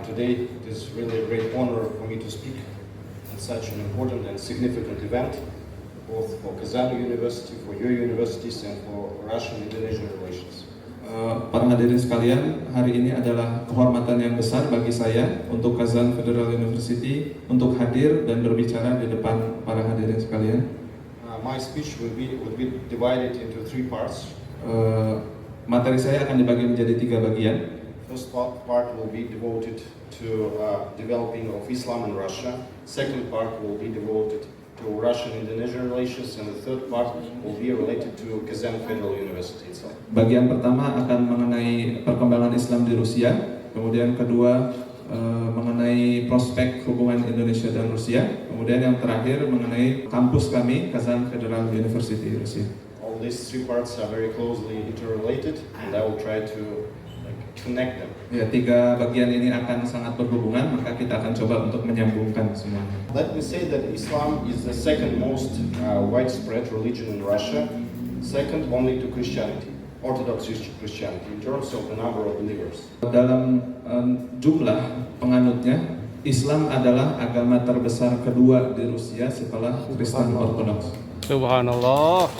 today it is really a great honor for me to speak at such an important and significant event, both for Kazan University, for your universities, and for Russian-Indonesian relations. Para hadirin sekalian, hari ini adalah kehormatan yang besar bagi saya untuk Kazan Federal University untuk hadir dan berbicara di depan para hadirin sekalian. My speech will be divided into three parts. Materi saya akan dibagi menjadi 3 bagian. First part will be devoted to developing of Islam in Russia. Second part will be devoted to Russian-Indonesian relations, and the third part will be related to Kazan Federal University itself. Bagian pertama akan mengenai perkembangan Islam di Rusia, kemudian kedua mengenai prospek hubungan Indonesia dan Rusia, kemudian yang terakhir mengenai kampus kami Kazan Federal University Rusia. All these three parts are very closely interrelated, and I will try to connect them. Ya, 3 bagian ini akan sangat berhubungan, maka kita akan coba untuk menyambungkan semuanya. Let me say that Islam is the second most widespread religion in Russia, second only to Christianity, Orthodox Christianity, in terms of the number of believers. Dalam jumlah penganutnya, Islam adalah agama terbesar kedua di Rusia setelah Kristen Ortodoks. Subhanallah.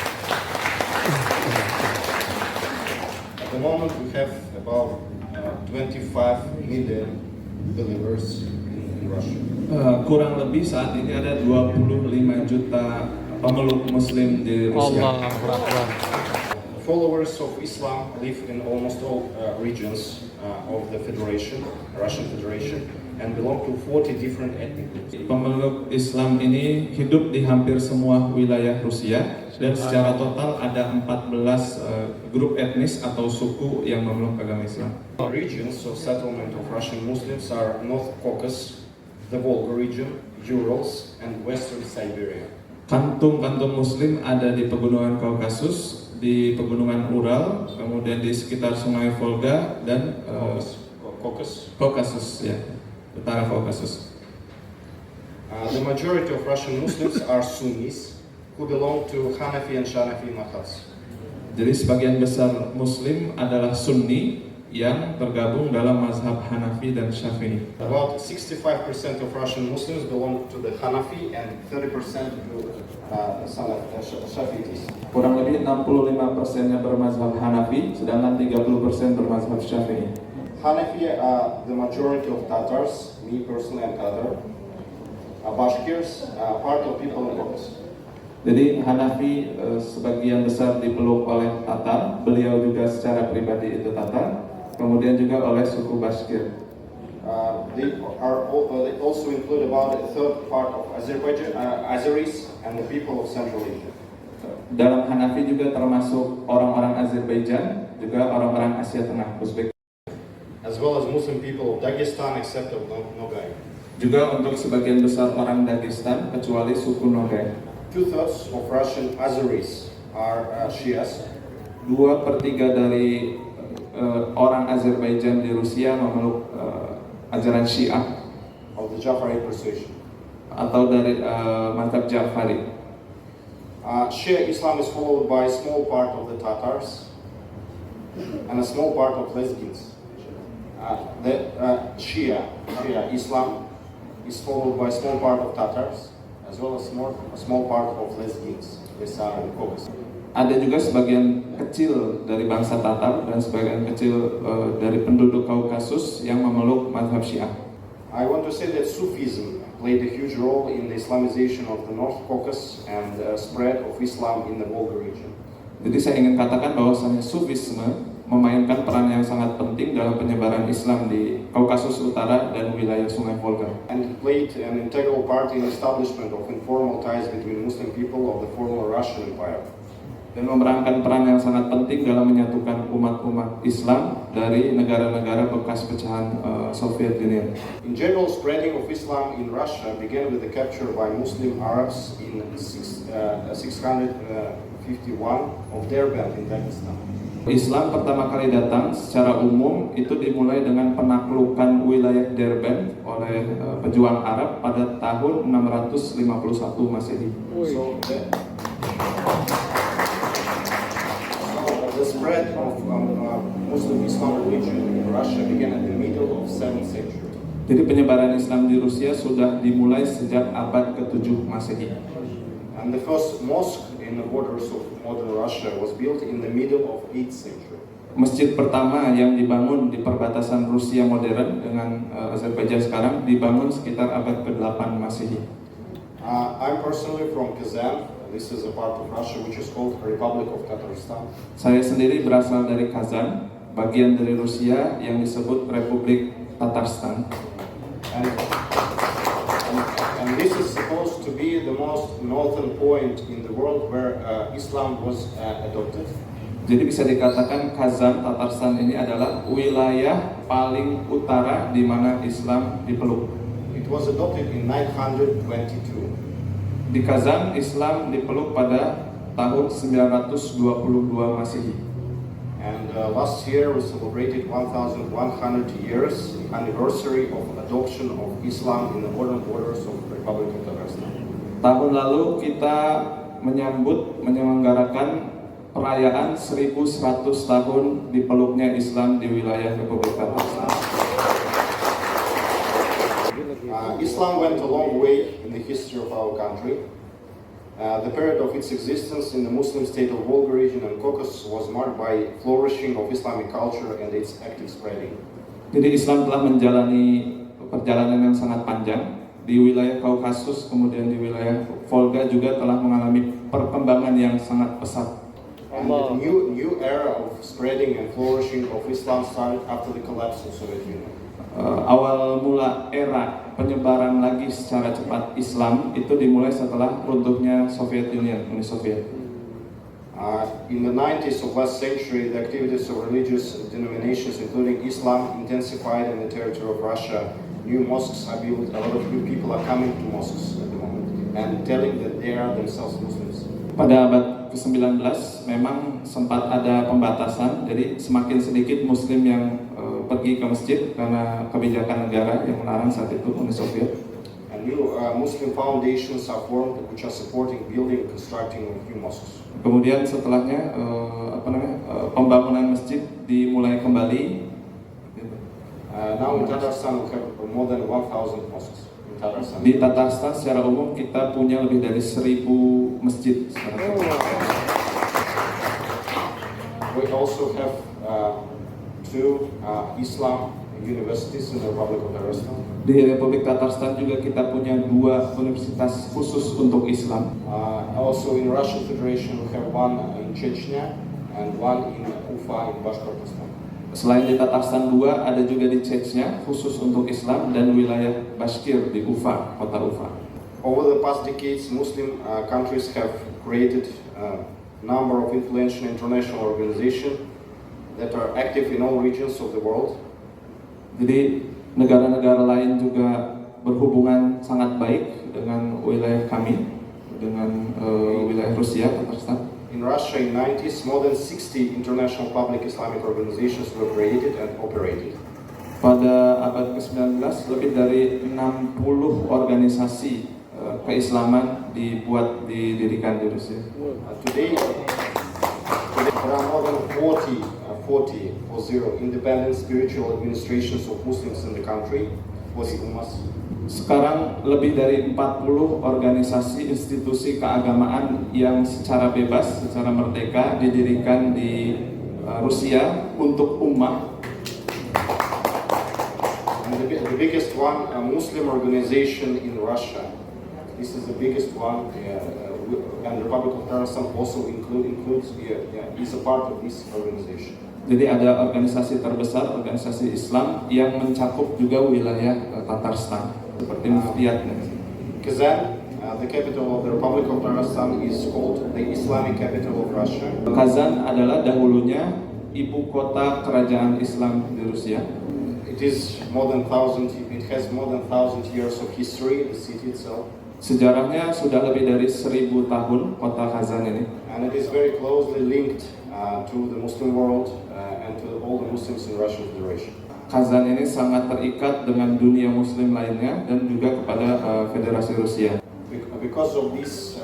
At the moment we have about 25 million believers in Russia. Kurang lebih saat ini ada 25 juta pemeluk Muslim di Rusia. Followers of Islam live in almost all regions of the Federation, Russian Federation, and belong to 40 different ethnic groups. Pemeluk Islam ini hidup di hampir semua wilayah Rusia, dan secara total ada 14 grup etnis atau suku yang memeluk agama Islam. The regions of settlement of Russian Muslims are North Caucasus, the Volga region, Urals, and Western Siberia. Kantung-kantung Muslim ada di pegunungan Kaukasus, di pegunungan Ural, kemudian di sekitar Sungai Volga dan Kaukasus, ya, utara Kaukasus. The majority of Russian Muslims are Sunnis, who belong to Hanafi and Shanafi madhabs. Jadi sebagian besar Muslim adalah Sunni yang tergabung dalam mazhab Hanafi dan Syafi'i. About 65% of Russian Muslims belong to the Hanafi and 30% to Shafi'is. Kurang lebih 65%-nya bermazhab Hanafi, sedangkan 30% bermazhab Syafi'i. Hanafi are the majority of Tatars, me personally am Tatar. Bashkirs are part of people in Caucasus. Jadi Hanafi sebagian besar dipeluk oleh Tatar, beliau juga secara pribadi itu Tatar, kemudian juga oleh suku Bashkir. They also include about a third part of Azerbaijan, Azeris, and the people of Central Asia. Dalam Hanafi juga termasuk orang-orang Azerbaijan, juga orang-orang Asia Tengah, Uzbek. As well as Muslim people of Dagestan, except of Nogay. Juga untuk sebagian besar orang Dagestan, kecuali suku Nogay. 2/3 of Russian Azeris are Shias. 2/3 dari orang Azerbaijan di Rusia memeluk ajaran Syiah of the Jafari persuasion, atau dari mazhab Jafari. Shia Islam is followed by a small part of the Tatars and a small part of Lezgins. Shia Islam is followed by a small part of Tatars as well as a small part of Lezgins, Besar and Caucasus. Ada juga sebagian kecil dari bangsa Tatar dan sebagian kecil dari penduduk Kaukasus yang memeluk mazhab Syiah. I want to say that Sufism played a huge role in the Islamization of the North Caucasus and spread of Islam in the Volga region. Jadi saya ingin katakan bahwasanya Sufisme memainkan peran yang sangat penting dalam penyebaran Islam di Kaukasus Utara dan wilayah Sungai Volga. And it played an integral part in the establishment of informal ties between Muslim people of the former Russian Empire. Dan memerankan peran yang sangat penting dalam menyatukan umat-umat Islam dari negara-negara bekas pecahan Soviet Union. In general, spreading of Islam in Russia began with the capture by Muslim Arabs in 651 of Derbent in Dagestan. Islam pertama kali datang secara umum itu dimulai dengan penaklukan wilayah Derbent oleh pejuang Arab pada tahun 651 Masehi. The spread of Muslim Islam religion in Russia began at the middle of 7th century. Jadi penyebaran Islam di Rusia sudah dimulai sejak abad ke-7 Masehi. And the first mosque in the borders of modern Russia was built in the middle of 8th century. Masjid pertama yang dibangun di perbatasan Rusia modern dengan Azerbaijan sekarang dibangun sekitar abad ke-8 Masehi. I'm personally from Kazan. This is a part of Russia which is called Republic of Tatarstan. Saya sendiri berasal dari Kazan, bagian dari Rusia yang disebut Republik Tatarstan. And this is supposed to be the most northern point in the world where Islam was adopted. Jadi bisa dikatakan Kazan, Tatarstan ini adalah wilayah paling utara di mana Islam dipeluk. It was adopted in 922. Di Kazan, Islam dipeluk pada tahun 922 Masehi. And last year we celebrated 1,100 years anniversary of adoption of Islam in the northern borders of the Republic of Tatarstan. Tahun lalu kita menyelenggarakan perayaan 1100 tahun dipeluknya Islam di wilayah Republik Tatarstan. Islam went a long way in the history of our country. The period of its existence in the Muslim state of Volga region and Caucasus was marked by flourishing of Islamic culture and its active spreading. Jadi Islam telah menjalani perjalanan yang sangat panjang di wilayah Kaukasus, kemudian di wilayah Volga juga telah mengalami perkembangan yang sangat pesat. And the new era of spreading and flourishing of Islam started after the collapse of Soviet Union. Awal mula era penyebaran lagi secara cepat Islam itu dimulai setelah runtuhnya Soviet Union, Uni Soviet. In the 90s of last century, the activities of religious denominations, including Islam, intensified in the territory of Russia. New mosques are built. A lot of new people are coming to mosques at the moment and telling that they are themselves Muslims. Pada abad ke-19 memang sempat ada pembatasan, jadi semakin sedikit Muslim yang pergi ke masjid karena kebijakan negara yang melarang saat itu, Uni Soviet. And new Muslim foundations are formed which are supporting building and constructing of new mosques. Kemudian setelahnya pembangunan masjid dimulai kembali. Now in Tatarstan we have more than 1,000 mosques in Tatarstan. Di Tatarstan secara umum kita punya lebih dari 1.000 masjid. We also have two Islam universities in the Republic of Tatarstan. Di Republik Tatarstan juga kita punya 2 universitas khusus untuk Islam. Also in Russian Federation we have one in Chechnya and one in Ufa in Bashkortostan. Selain di Tatarstan 2, ada juga di Chechnya khusus untuk Islam dan wilayah Bashkir di Ufa, kota Ufa. Over the past decades, Muslim countries have created a number of influential international organizations that are active in all regions of the world. Jadi negara-negara lain juga berhubungan sangat baik dengan wilayah kami, dengan wilayah Rusia, Tatarstan. In Russia in 90s, more than 60 international public Islamic organizations were created and operated. Pada abad ke-19, lebih dari 60 organisasi keislaman didirikan di Rusia. Today, there are more than 40 independent spiritual administrations of Muslims in the country, 40 ummas. Sekarang lebih dari 40 organisasi institusi keagamaan yang secara bebas, secara merdeka didirikan di Rusia untuk ummah. And the biggest one, a Muslim organization in Russia. This is the biggest one, and the Republic of Tatarstan also is a part of this organization. Jadi ada organisasi terbesar, organisasi Islam yang mencakup juga wilayah Tatarstan. Seperti Muftiat. Kazan, the capital of the Republic of Tatarstan, is called the Islamic capital of Russia. Kazan adalah dahulunya ibu kota kerajaan Islam di Rusia. It has more than 1,000 years of history, the city itself. Sejarahnya sudah lebih dari 1.000 tahun kota Kazan ini. And it is very closely linked to the Muslim world and to all the Muslims in Russian Federation. Kazan ini sangat terikat dengan dunia Muslim lainnya dan juga kepada Federasi Rusia. Because of this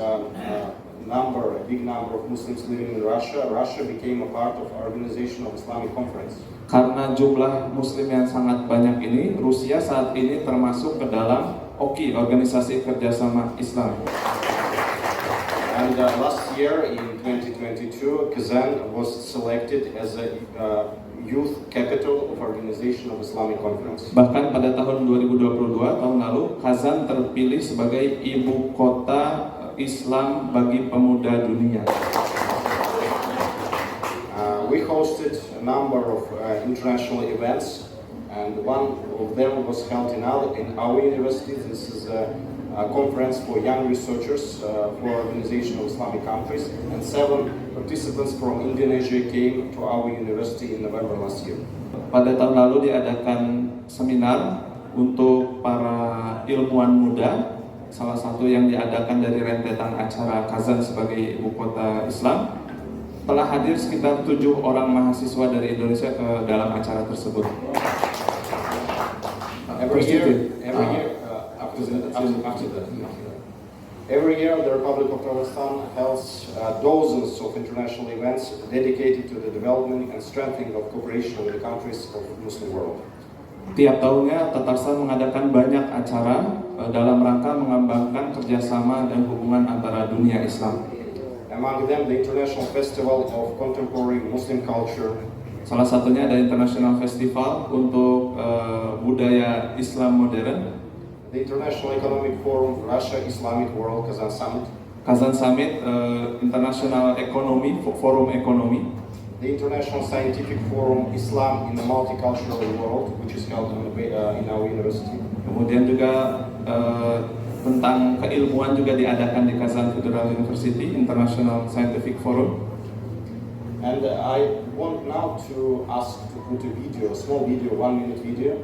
a big number of Muslims living in Russia, Russia became a part of Organization of Islamic Conference. Karena jumlah Muslim yang sangat banyak ini, Rusia saat ini termasuk ke dalam OKI, Organisasi Kerjasama Islam. And last year in 2022, Kazan was selected as a youth capital of Organization of Islamic Conference. Bahkan pada tahun 2022, tahun lalu, Kazan terpilih sebagai ibu kota Islam bagi pemuda dunia. We hosted a number of international events, and one of them was held in our university. This is a conference for young researchers for Organization of Islamic Countries, and 7 participants from Indonesia came to our university in November last year. Pada tahun lalu diadakan seminar untuk para ilmuwan muda, salah satu yang diadakan dari rentetan acara Kazan sebagai ibu kota Islam. Telah hadir sekitar 7 orang mahasiswa dari Indonesia ke dalam acara tersebut. Every year, every year, the Republic of Kazakhstan holds dozens of international events dedicated to the development and strengthening of cooperation with the countries of the Muslim world. Tiap tahunnya Tatarstan mengadakan banyak acara dalam rangka mengembangkan kerjasama dan hubungan antara dunia Islam. Among them, the International Festival of Contemporary Muslim Culture. Salah satunya ada International Festival untuk budaya Islam modern. The International Economic Forum, Russia Islamic World Kazan Summit. Kazan Summit, International Economy, Forum Ekonomi. The International Scientific Forum, Islam in the Multicultural World, which is held in our university. Kemudian juga tentang keilmuan juga diadakan di Kazan Federal University, International Scientific Forum. And I want now to ask to put a video, a small video, 1-minute video,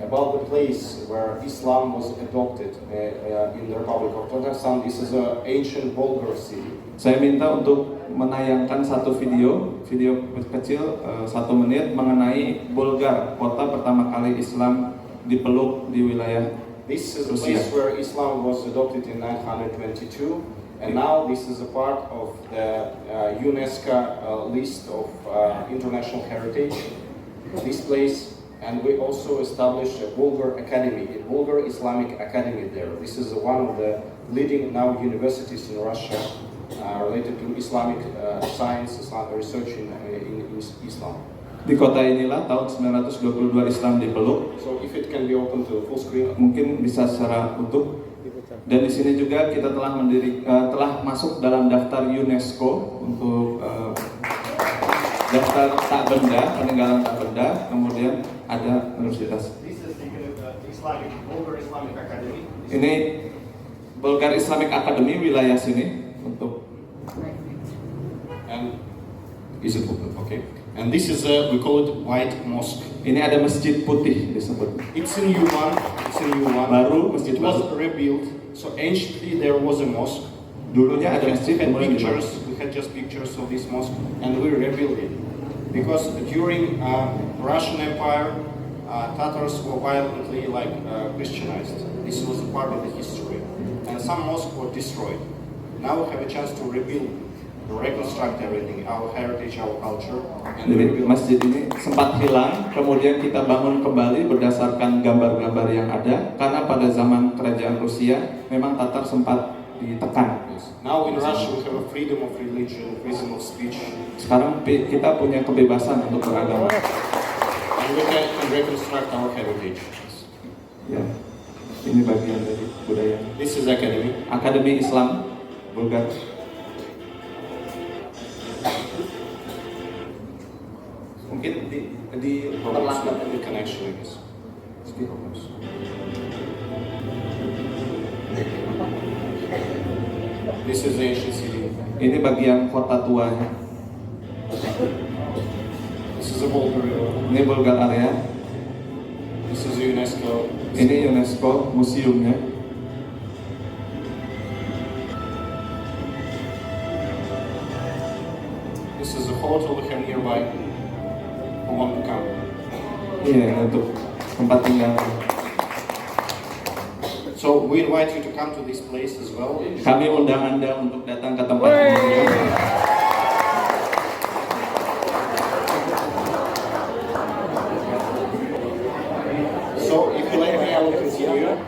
about the place where Islam was adopted in the Republic of Tatarstan. This is an ancient Bulgar city. Saya minta untuk menayangkan satu video kecil 1 menit mengenai Bulgar, kota pertama kali Islam dipeluk di wilayah This is a Rusia. place where Islam was adopted in 922, and now this is a part of the UNESCO list of international heritage. This place, and we also established a Bulgar Academy, a Bulgar Islamic Academy there. This is one of the leading now universities in Russia related to Islamic science, Islamic research in Islam. Di kota inilah tahun 922 Islam dipeluk. So if it can be open to full screen. Mungkin bisa secara utuh. Dan di sini juga kita telah masuk dalam daftar UNESCO untuk daftar tak benda, peninggalan tak benda. Kemudian ada universitas. This is the Bulgar Islamic Academy. Ini Bulgar Islamic Academy wilayah sini untuk. And is it open? Okay. And this is we call it White Mosque. Ini ada masjid putih disebut. It's a new one. Baru, masjid It was baru. rebuilt. So anciently there was a mosque. Dulunya ada masjid, kemudian dibangun. We had just pictures of this mosque, and we rebuilt it because during Russian Empire, Tatars were violently Christianized. This was a part of the history, and some mosques were destroyed. Now we have a chance to rebuild. To reconstruct everything, our heritage, our culture, and Jadi masjid ini sempat hilang, kemudian kita bangun kembali berdasarkan gambar-gambar yang ada, karena pada zaman kerajaan Rusia memang Tatar sempat ditekan. Now in Russia we have a freedom of religion, freedom of speech. Sekarang kita punya kebebasan untuk beragama. And we can reconstruct our heritage. Ya, ini bagian dari budaya. This is academy. Akademi Islam Bulgar. Mungkin di perlengkapan The connection, I guess. This is the ancient city. Ini bagian kota tuanya. This is a Bulgar. Ini Bulgar area. This is UNESCO. Ini UNESCO museumnya. This is a hotel we have nearby. Who want to come? Iya, untuk tempat tinggal. So we invite you to come to this place as well. Kami undang Anda untuk datang ke tempat ini. So if you like me, I will continue.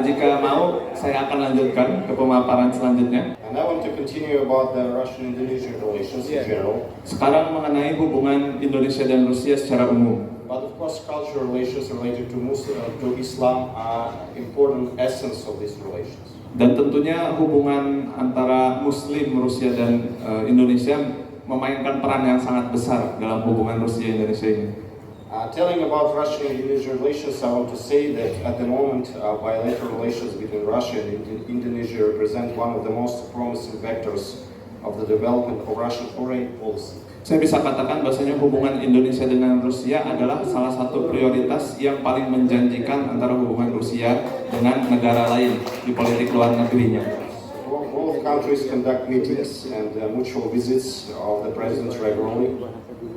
Jika mau, saya akan lanjutkan ke pemaparan selanjutnya. And I want to continue about the Russian-Indonesian relations in general. Sekarang mengenai hubungan Indonesia dan Rusia secara umum. But of course, cultural relations related to Islam are important essence of these relations. Dan tentunya hubungan antara Muslim, Rusia dan Indonesia memainkan peran yang sangat besar dalam hubungan Rusia-Indonesia ini. Telling about Russian-Indonesian relations, I want to say that at the moment, bilateral relations between Russia and Indonesia represent one of the most promising vectors of the development of Russian foreign policy. Saya bisa katakan bahwasanya hubungan Indonesia dengan Rusia adalah salah satu prioritas yang paling menjanjikan antara hubungan Rusia dengan negara lain di politik luar negerinya. Both countries conduct meetings and mutual visits of the presidents regularly.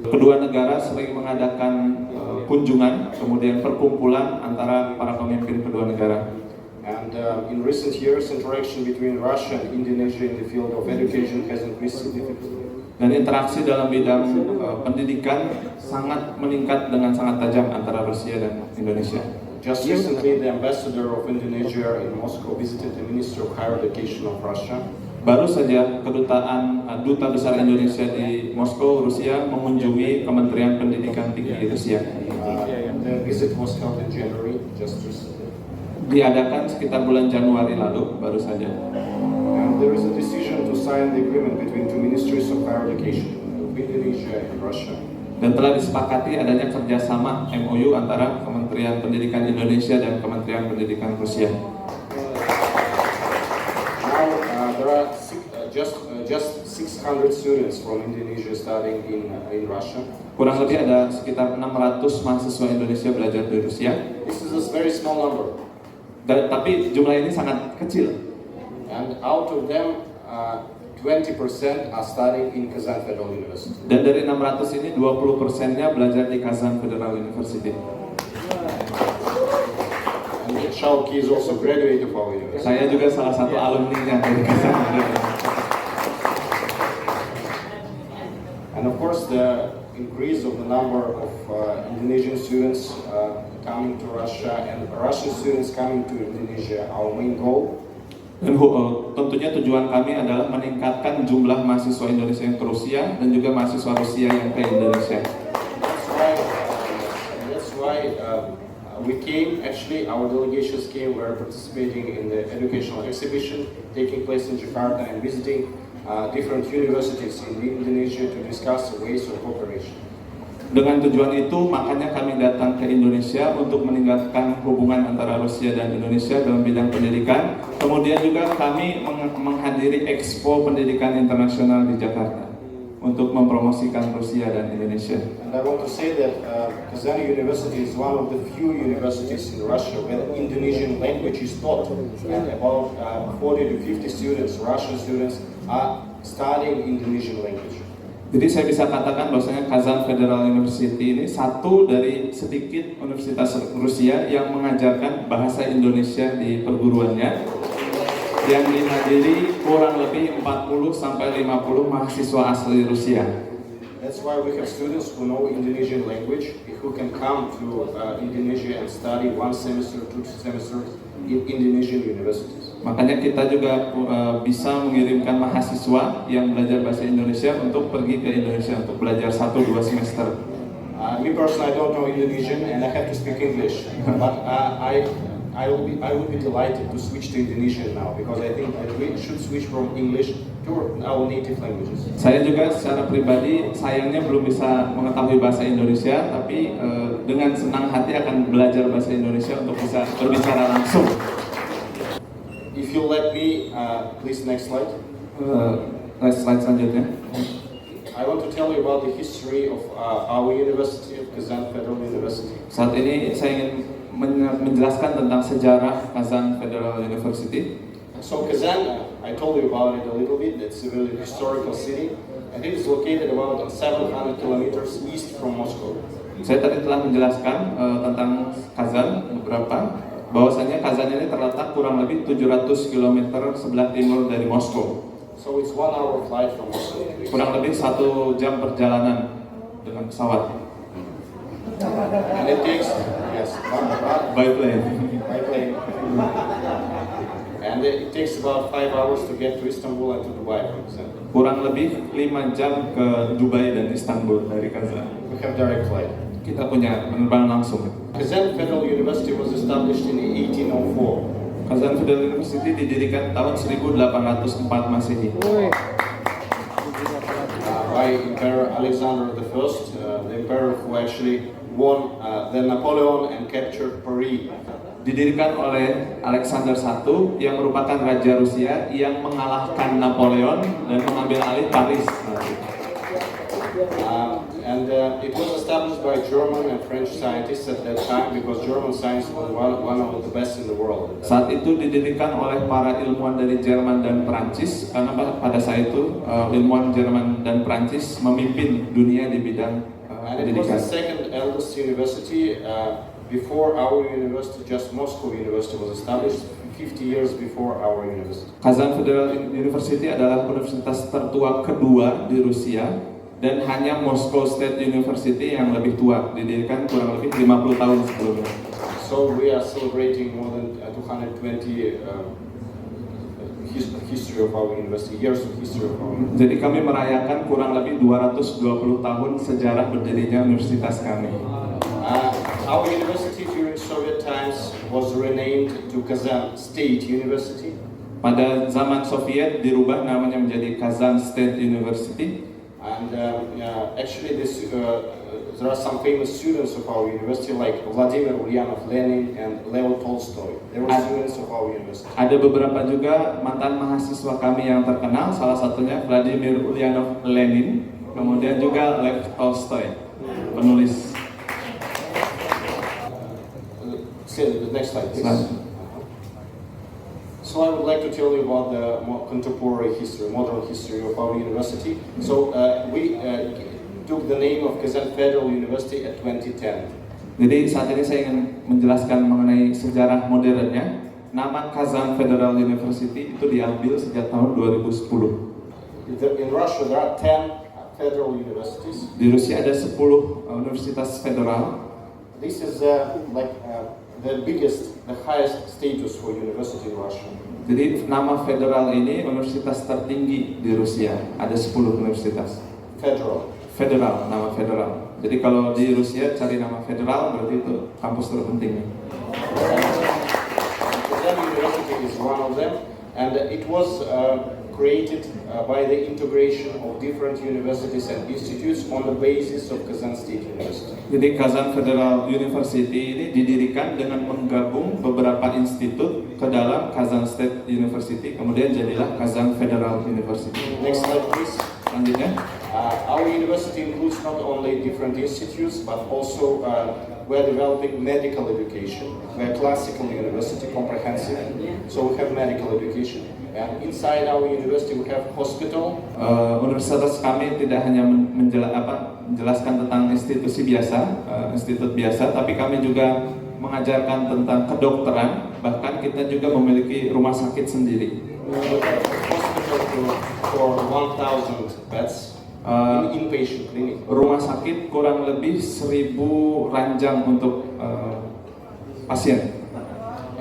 Kedua negara sering mengadakan kunjungan, kemudian perkumpulan antara para pemimpin kedua negara. And in recent years, interaction between Russia and Indonesia in the field of education has increased significantly. Dan interaksi dalam bidang pendidikan sangat meningkat dengan sangat tajam antara Rusia dan Indonesia. Just recently, the ambassador of Indonesia in Moscow visited the Minister of Higher Education of Russia. Baru saja Duta Besar Indonesia di Moskow, Rusia mengunjungi Kementerian Pendidikan Tinggi Rusia. The visit was held in January, just recently. Diadakan sekitar bulan Januari lalu, baru saja. And there is a decision to sign the agreement between two ministries of higher education of Indonesia and Russia. Dan telah disepakati adanya kerjasama MOU antara Kementerian Pendidikan Indonesia dan Kementerian Pendidikan Rusia. Now there are just 600 students from Indonesia studying in Russia. Kurang lebih ada sekitar 600 mahasiswa Indonesia belajar di Rusia. This is a very small number. Tapi jumlah ini sangat kecil. And out of them, 20% are studying in Kazan Federal University. Dan dari 600 ini 20%-nya belajar di Kazan Federal University. And Shauki is also graduate of our university. Saya juga salah satu alumni-nya dari Kazan Federal. And of course, the increase of the number of Indonesian students coming to Russia and Russian students coming to Indonesia, our main goal. Dan tentunya tujuan kami adalah meningkatkan jumlah mahasiswa Indonesia yang ke Rusia dan juga mahasiswa Rusia yang ke Indonesia. That's why we came. Actually, our delegations came. We are participating in the educational exhibition taking place in Jakarta and visiting different universities in Indonesia to discuss the ways of cooperation. Dengan tujuan itu, makanya kami datang ke Indonesia untuk meningkatkan hubungan antara Rusia dan Indonesia dalam bidang pendidikan. Kemudian juga kami menghadiri Expo Pendidikan Internasional di Jakarta untuk mempromosikan Rusia dan Indonesia. And I want to say that Kazan University is one of the few universities in Russia where Indonesian language is taught. And about 40 to 50 students, Russian students, are studying Indonesian language. Jadi saya bisa katakan bahwasanya Kazan Federal University ini satu dari sedikit universitas Rusia yang mengajarkan bahasa Indonesia di perguruannya, yang dihadiri kurang lebih 40 sampai 50 mahasiswa asli Rusia. That's why we have students who know Indonesian language, who can come to Indonesia and study 1 semester, 2 semesters in Indonesian universities. Makanya kita juga bisa mengirimkan mahasiswa yang belajar bahasa Indonesia untuk pergi ke Indonesia untuk belajar 1-2 semester. Me personally, I don't know Indonesian and I have to speak English, but I will be delighted to switch to Indonesian now because I think that we should switch from English to our native languages. Saya juga secara pribadi sayangnya belum bisa mengetahui bahasa Indonesia, tapi dengan senang hati akan belajar bahasa Indonesia untuk bisa berbicara langsung. If you let me, please next slide. Slide selanjutnya. I want to tell you about the history of our university, of Kazan Federal University. Saat ini saya ingin menjelaskan tentang sejarah Kazan Federal University. So Kazan, I told you about it a little bit. It's a really historical city, and it is located about 700 kilometers east from Moscow. Saya tadi telah menjelaskan tentang Kazan beberapa, bahwa Kazan ini terletak kurang lebih 700 km sebelah timur dari Moskow. So it's 1 hour flight from Moscow. Kurang lebih 1 jam perjalanan dengan pesawat. And it takes, yes, By plane. by plane. And it takes about 5 hours to get to Istanbul and to Dubai, for example. Kurang lebih 5 jam ke Dubai dan Istanbul dari Kazan. We have direct flight. Kita punya penerbangan langsung. Kazan Federal University was established in 1804. Kazan Federal University didirikan tahun 1804 Masehi. By Emperor Alexander I, the emperor who actually won the Napoleon and captured Paris. Didirikan oleh Alexander I yang merupakan raja Rusia yang mengalahkan Napoleon dan mengambil alih Paris. It was established by German and French scientists at that time because German science was one of the best in the world. Saat itu didirikan oleh para ilmuwan dari Jerman dan Prancis karena pada saat itu ilmuwan Jerman dan Prancis memimpin dunia di bidang And it was the pendidikan. second eldest university before our university. Just Moscow University was established 50 years before our university. Kazan Federal University adalah universitas tertua kedua di Rusia dan hanya Moscow State University yang lebih tua, didirikan kurang lebih 50 tahun sebelumnya. So we are celebrating more than 220 history of our university, years of history of our university. Jadi kami merayakan kurang lebih 220 tahun sejarah berdirinya universitas kami. Our university during Soviet times was renamed to Kazan State University. Pada zaman Soviet dirubah namanya menjadi Kazan State University. And actually there are some famous students of our university like Vladimir Ulyanov Lenin and Leo Tolstoy. They were students of our university. Ada beberapa juga mantan mahasiswa kami yang terkenal, salah satunya Vladimir Ulyanov Lenin, kemudian juga Lev Tolstoy, penulis. The next slide, please. Slide. So I would like to tell you about the more contemporary history, modern history of our university. So we took the name of Kazan Federal University at 2010. Jadi saat ini saya ingin menjelaskan mengenai sejarah modernnya. Nama Kazan Federal University itu diambil sejak tahun 2010. In Russia there are 10 federal universities. Di Rusia ada 10 universitas federal. This is the biggest, the highest status for university in Russia. Jadi nama federal ini universitas tertinggi di Rusia. Ada 10 universitas. Federal. Federal, nama federal. Jadi kalau di Rusia cari nama federal berarti itu kampus terpenting. Kazan University is one of them, and it was created by the integration of different universities and institutes on the basis of Kazan State University. Jadi Kazan Federal University ini didirikan dengan menggabung beberapa institut ke dalam Kazan State University, kemudian jadilah Kazan Federal University. Next slide, please. Selanjutnya, our university includes not only different institutes, but also we're developing medical education. We're a classical university, comprehensive, so we have medical education. And inside our university we have hospital. Universitas kami tidak hanya menjelaskan tentang institusi biasa, institut biasa, tapi kami juga mengajarkan tentang kedokteran. Bahkan kita juga memiliki rumah sakit sendiri. We have a hospital for 1,000 beds. Inpatient clinic. Rumah sakit kurang lebih 1.000 ranjang untuk pasien.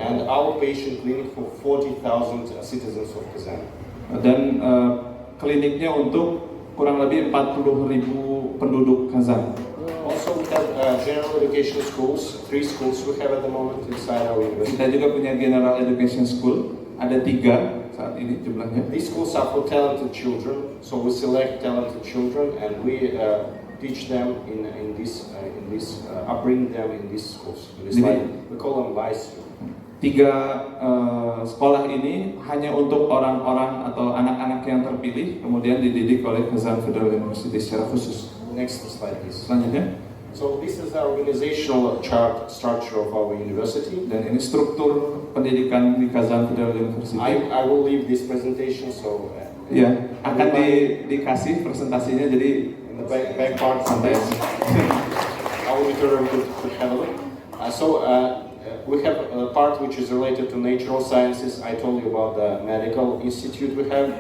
And our patient clinic for 40,000 citizens of Kazan. Dan kliniknya untuk kurang lebih 40.000 penduduk Kazan. Also we have general education schools, 3 schools we have at the moment inside our university. Kita juga punya General Education School, ada 3 saat ini jumlahnya. These schools are for talented children, so we select talented children and we teach them in this upbring them in these schools. We call them lyceum. 3 sekolah ini hanya untuk orang-orang atau anak-anak yang terpilih, kemudian dididik oleh Kazan Federal University secara khusus. Next slide, please. Selanjutnya, so this is our organizational structure of our university. dan ini struktur pendidikan di Kazan Federal University. I will leave this presentation, so Ya, akan dikasih presentasinya, jadi in the back part santai. our auditor could have a look. We have a part which is related to natural sciences. I told you about the medical institute we have.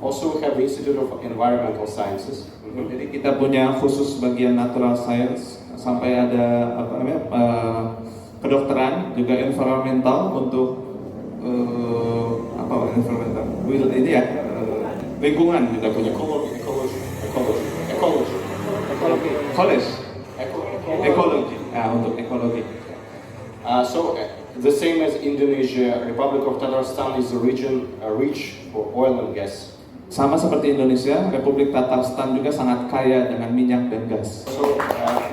Also, we have the Institute of Environmental Sciences. Jadi kita punya khusus bagian natural science sampai ada kedokteran juga environmental untuk environmental ini ya lingkungan juga punya ekologi untuk ekologi. So the same as Indonesia, Republic of Tatarstan is a region rich for oil and gas. Sama seperti Indonesia, Republik Tatarstan juga sangat kaya dengan minyak dan gas. So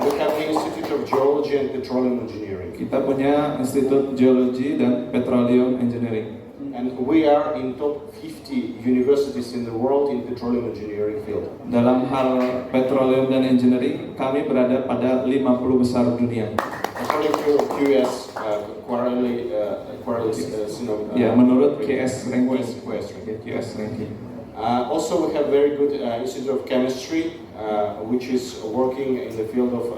we have the Institute of Geology and Petroleum Engineering. Kita punya Institut Geologi dan Petroleum Engineering. And we are in top 50 universities in the world in petroleum engineering field. Dalam hal petroleum dan engineering, kami berada pada 50 besar dunia. According to QS quarterly menurut QS ranking. QS ranking. Also, we have very good Institute of Chemistry, which is working in the field of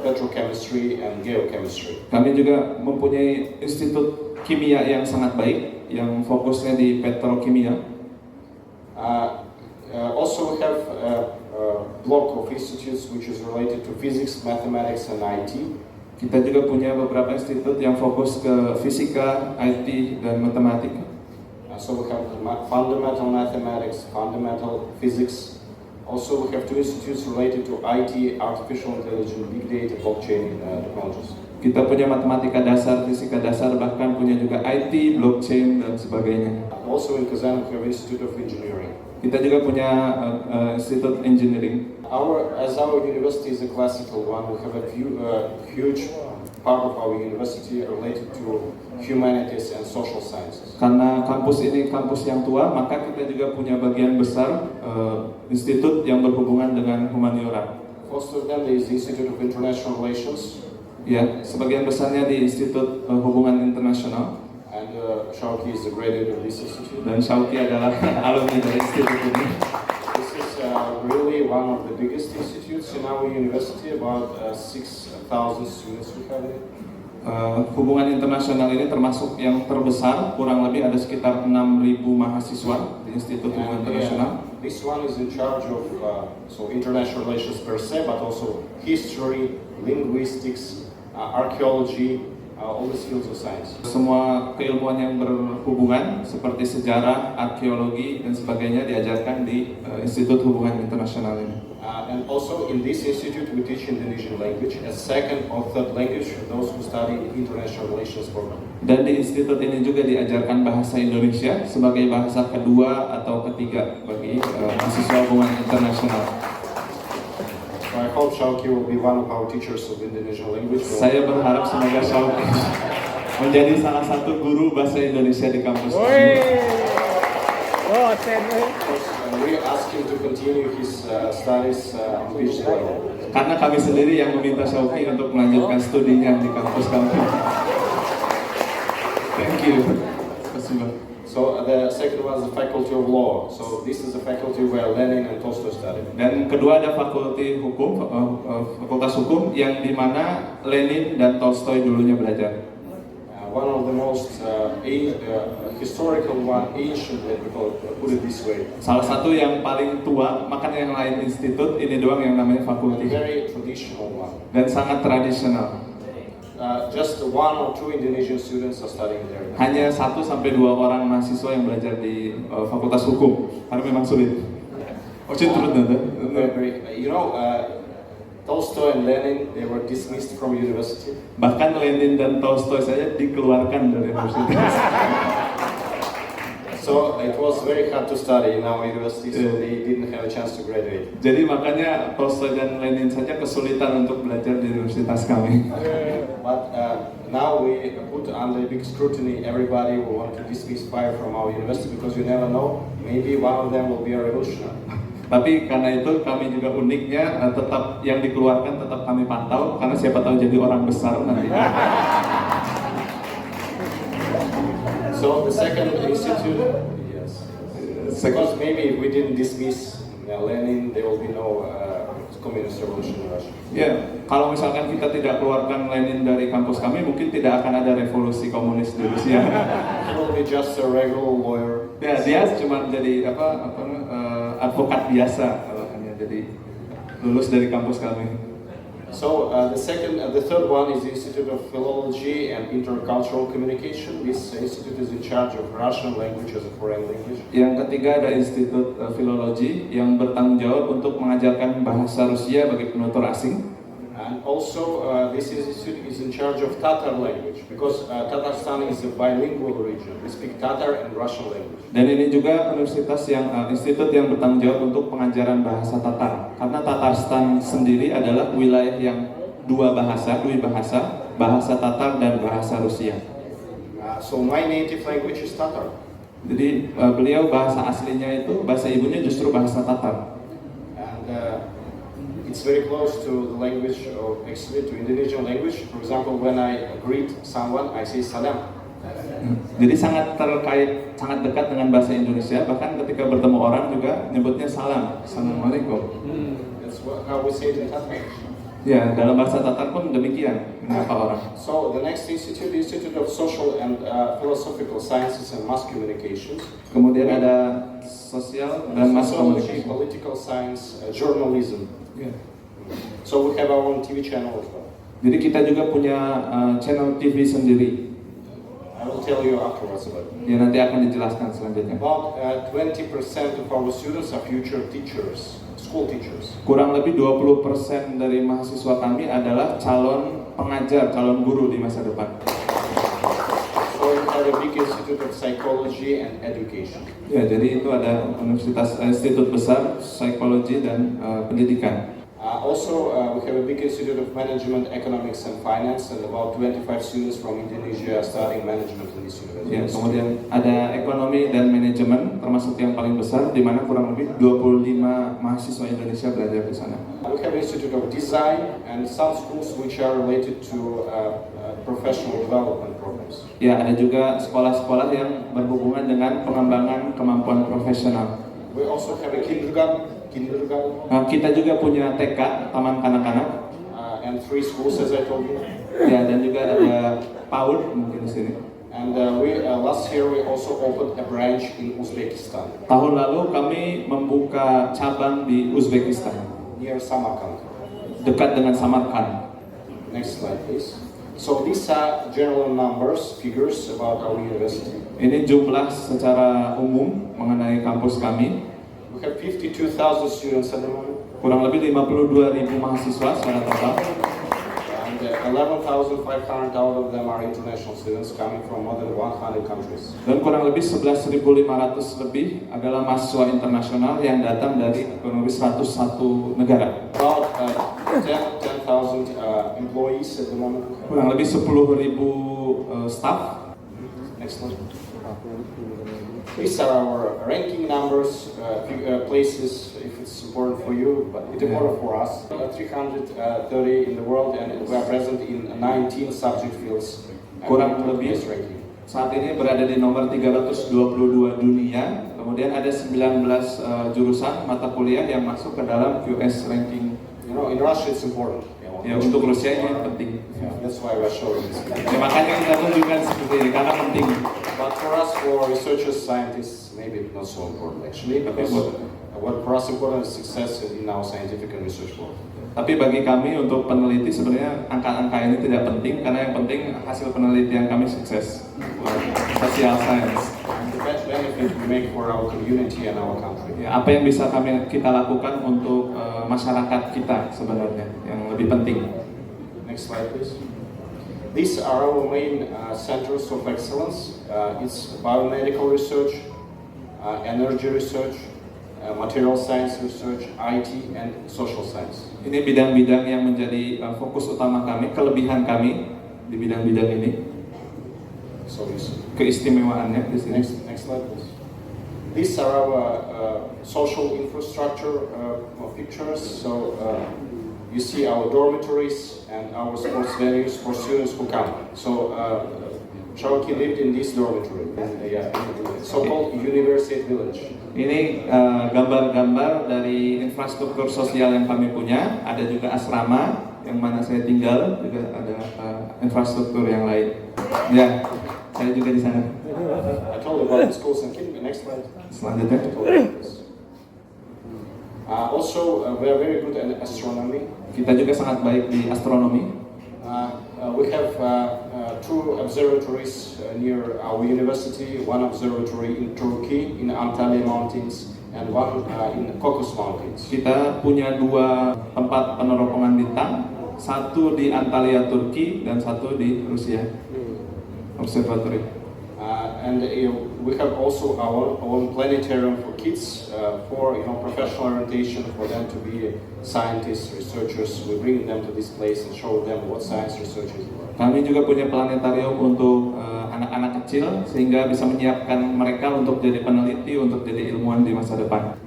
petrochemistry and geochemistry. Kami juga mempunyai institut kimia yang sangat baik, yang fokusnya di petrokimia. Also, we have a block of institutes which is related to physics, mathematics, and IT. Kita juga punya beberapa institut yang fokus ke fisika, IT, dan matematika. So we have fundamental mathematics, fundamental physics. Also, we have two institutes related to IT, artificial intelligence, big data, blockchain technologies. Kita punya matematika dasar, fisika dasar, bahkan punya juga IT, blockchain, dan sebagainya. Also in Kazan, we have Institute of Engineering. Kita juga punya Institute Engineering. As our university is a classical one, we have a huge part of our university related to humanities and social sciences. Karena kampus ini kampus yang tua, maka kita juga punya bagian besar institut yang berhubungan dengan humaniora. First of them is the Institute of International Relations. Ya, sebagian besarnya di Institut Hubungan Internasional. And Shauki is the graduate of this institute. Dan Shauki adalah alumni dari institut ini. This is really one of the biggest institutes in our university. About 6,000 students we have in it. Hubungan internasional ini termasuk yang terbesar, kurang lebih ada sekitar 6.000 mahasiswa di Institut Hubungan Internasional. This one is in charge of international relations per se, but also history, linguistics, archaeology, all these fields of science. Semua keilmuan yang berhubungan seperti sejarah, arkeologi, dan sebagainya diajarkan di Institut Hubungan Internasional ini. And also in this institute we teach Indonesian language as second or third language for those who study international relations program. Dan di institut ini juga diajarkan bahasa Indonesia sebagai bahasa kedua atau ketiga bagi mahasiswa hubungan internasional. So I hope Shauki will be one of our teachers of Indonesian language. Saya berharap semoga Shauki menjadi salah satu guru bahasa Indonesia di kampus kami. We ask him to continue his studies on PhD level. Karena kami sendiri yang meminta Shauki untuk melanjutkan studinya di kampus kami. Thank you. Terima kasih. So the second one is the Faculty of Law. So this is the faculty where Lenin and Tolstoy studied. Dan kedua ada fakulti hukum, fakultas hukum yang dimana Lenin dan Tolstoy dulunya belajar. One of the most historical one, ancient, let me put it this way. Salah satu yang paling tua, makanya yang lain institut, ini doang yang namanya fakulti. Very traditional one. Dan sangat tradisional. Just 1 or 2 Indonesian students are studying there. Hanya 1 sampai 2 orang mahasiswa yang belajar di fakultas hukum, karena memang sulit. You know, Tolstoy and Lenin, they were dismissed from university. Bahkan Lenin dan Tolstoy saja dikeluarkan dari universitas. So it was very hard to study in our university, so they didn't have a chance to graduate. Jadi makanya Tolstoy dan Lenin saja kesulitan untuk belajar di universitas kami. But now we put under big scrutiny everybody who want to dismiss fire from our university because you never know, maybe one of them will be a revolutionary. Tapi karena itu kami juga uniknya tetap yang dikeluarkan tetap kami pantau karena siapa tahu jadi orang besar nanti. So the second institute, yes, because maybe if we didn't dismiss Lenin, there will be no communist revolution in Russia. Ya, kalau misalkan kita tidak keluarkan Lenin dari kampus kami, mungkin tidak akan ada revolusi komunis di Rusia. Probably just a regular lawyer. Ya, dia cuma jadi advokat biasa kalau hanya jadi lulus dari kampus kami. So the third one is the Institute of Philology and Intercultural Communication. This institute is in charge of Russian language as a foreign language. Yang ketiga ada Institut Filologi yang bertanggung jawab untuk mengajarkan bahasa Rusia bagi penutur asing. And also this institute is in charge of Tatar language because Tatarstan is a bilingual region. We speak Tatar and Russian language. Dan ini juga institut yang bertanggung jawab untuk pengajaran bahasa Tatar. Karena Tatarstan sendiri adalah wilayah yang dua bahasa, bahasa Tatar dan bahasa Rusia. So my native language is Tatar. Jadi beliau bahasa aslinya itu, bahasa ibunya justru bahasa Tatar. And it's very close to the language of actually to Indonesian language. For example, when I greet someone, I say salam. Jadi sangat dekat dengan bahasa Indonesia. Bahkan ketika bertemu orang juga nyebutnya salam, assalamualaikum. That's how we say it in Tatar. Ya, dalam bahasa Tatar pun demikian menyapa orang. So the next institute, the Institute of Social and Philosophical Sciences and Mass Communications. Kemudian ada sosial dan mass Sociology, communication. political science, journalism. Ya. So we have our own TV channel as well. Jadi kita juga punya channel TV sendiri. I will tell you afterwards about it. Ya, nanti akan dijelaskan selanjutnya. About 20% of our students are future teachers, school teachers. Kurang lebih 20% dari mahasiswa kami adalah calon pengajar, calon guru di masa depan. So we have a big institute of psychology and education. Ya, jadi itu ada institut besar psikologi dan pendidikan. Also, we have a big institute of management, economics, and finance, and about 25 students from Indonesia are studying management in this university. Ya, kemudian ada ekonomi dan manajemen, termasuk yang paling besar, di mana kurang lebih 25 mahasiswa Indonesia belajar di sana. We have Institute of Design and some schools which are related to professional development programs. Ya, ada juga sekolah-sekolah yang berhubungan dengan pengembangan kemampuan profesional. We also have a kindergarten. Nah, kita juga punya TK, taman kanak-kanak. And 3 schools, as I told you. Ya, dan juga ada PAUD mungkin di sini. And last year we also opened a branch in Uzbekistan, Tahun lalu kami membuka cabang di Uzbekistan, near Samarkand. dekat dengan Samarkand. Next slide, please. So these are general figures about our university. Ini jumlah secara umum mengenai kampus kami. We have 52,000 students at the moment. Kurang lebih 52.000 mahasiswa secara total. And 11,500 out of them are international students coming from more than 100 countries. Dan kurang lebih 11.500 lebih adalah mahasiswa internasional yang datang dari kurang lebih 101 negara. About 10,000 employees at the moment. Kurang lebih 10.000 staff. Next slide. These are our ranking numbers, places, if it's important for you, but it's important for us. 330 in the world, and we are present in 19 subject fields. Kurang lebih ranking. saat ini berada di nomor 322 dunia. Kemudian ada 19 jurusan mata kuliah yang masuk ke dalam QS ranking. You know, in Russia it's important. Ya, untuk Rusia ini penting. Yeah, that's why we're showing this. Ya, makanya kita tunjukkan seperti ini karena penting. But for us, for researchers, scientists, maybe not so important actually. Because what for us important is success in our scientific and research work. Tapi bagi kami untuk peneliti sebenarnya angka-angka ini tidak penting karena yang penting hasil penelitian kami sukses. Social science. The best benefit we make for our community and our country. Ya, apa yang bisa kita lakukan untuk masyarakat kita sebenarnya yang lebih penting. Next slide, please. These are our main centers of excellence. It's biomedical research, energy research, material science research, IT, and social science. Ini bidang-bidang yang menjadi fokus utama kami, kelebihan kami di bidang-bidang ini. So Keistimewaannya di sini. Next slide, please. These are our social infrastructure pictures. So you see our dormitories and our sports venues for students who come. So Shawki lived in this dormitory, so-called University Village. Ini gambar-gambar dari infrastruktur sosial yang kami punya. Ada juga asrama yang mana saya tinggal, juga ada infrastruktur yang lain. Ya, saya juga di sana. I told you about the schools and next slide. Selanjutnya. Also, we are very good at astronomy. Kita juga sangat baik di astronomi. We have two observatories near our university. One observatory in Turkey, in Antalya Mountains, and one in Caucasus Mountains. Kita punya dua tempat peneropongan bintang, satu di Antalya, Turki, dan satu di Rusia. Observatory. And we have also our own planetarium for kids, for professional orientation, for them to be scientists, researchers. We bring them to this place and show them what science research is about. Kami juga punya planetarium untuk anak-anak kecil sehingga bisa menyiapkan mereka untuk jadi peneliti, untuk jadi ilmuwan di masa depan.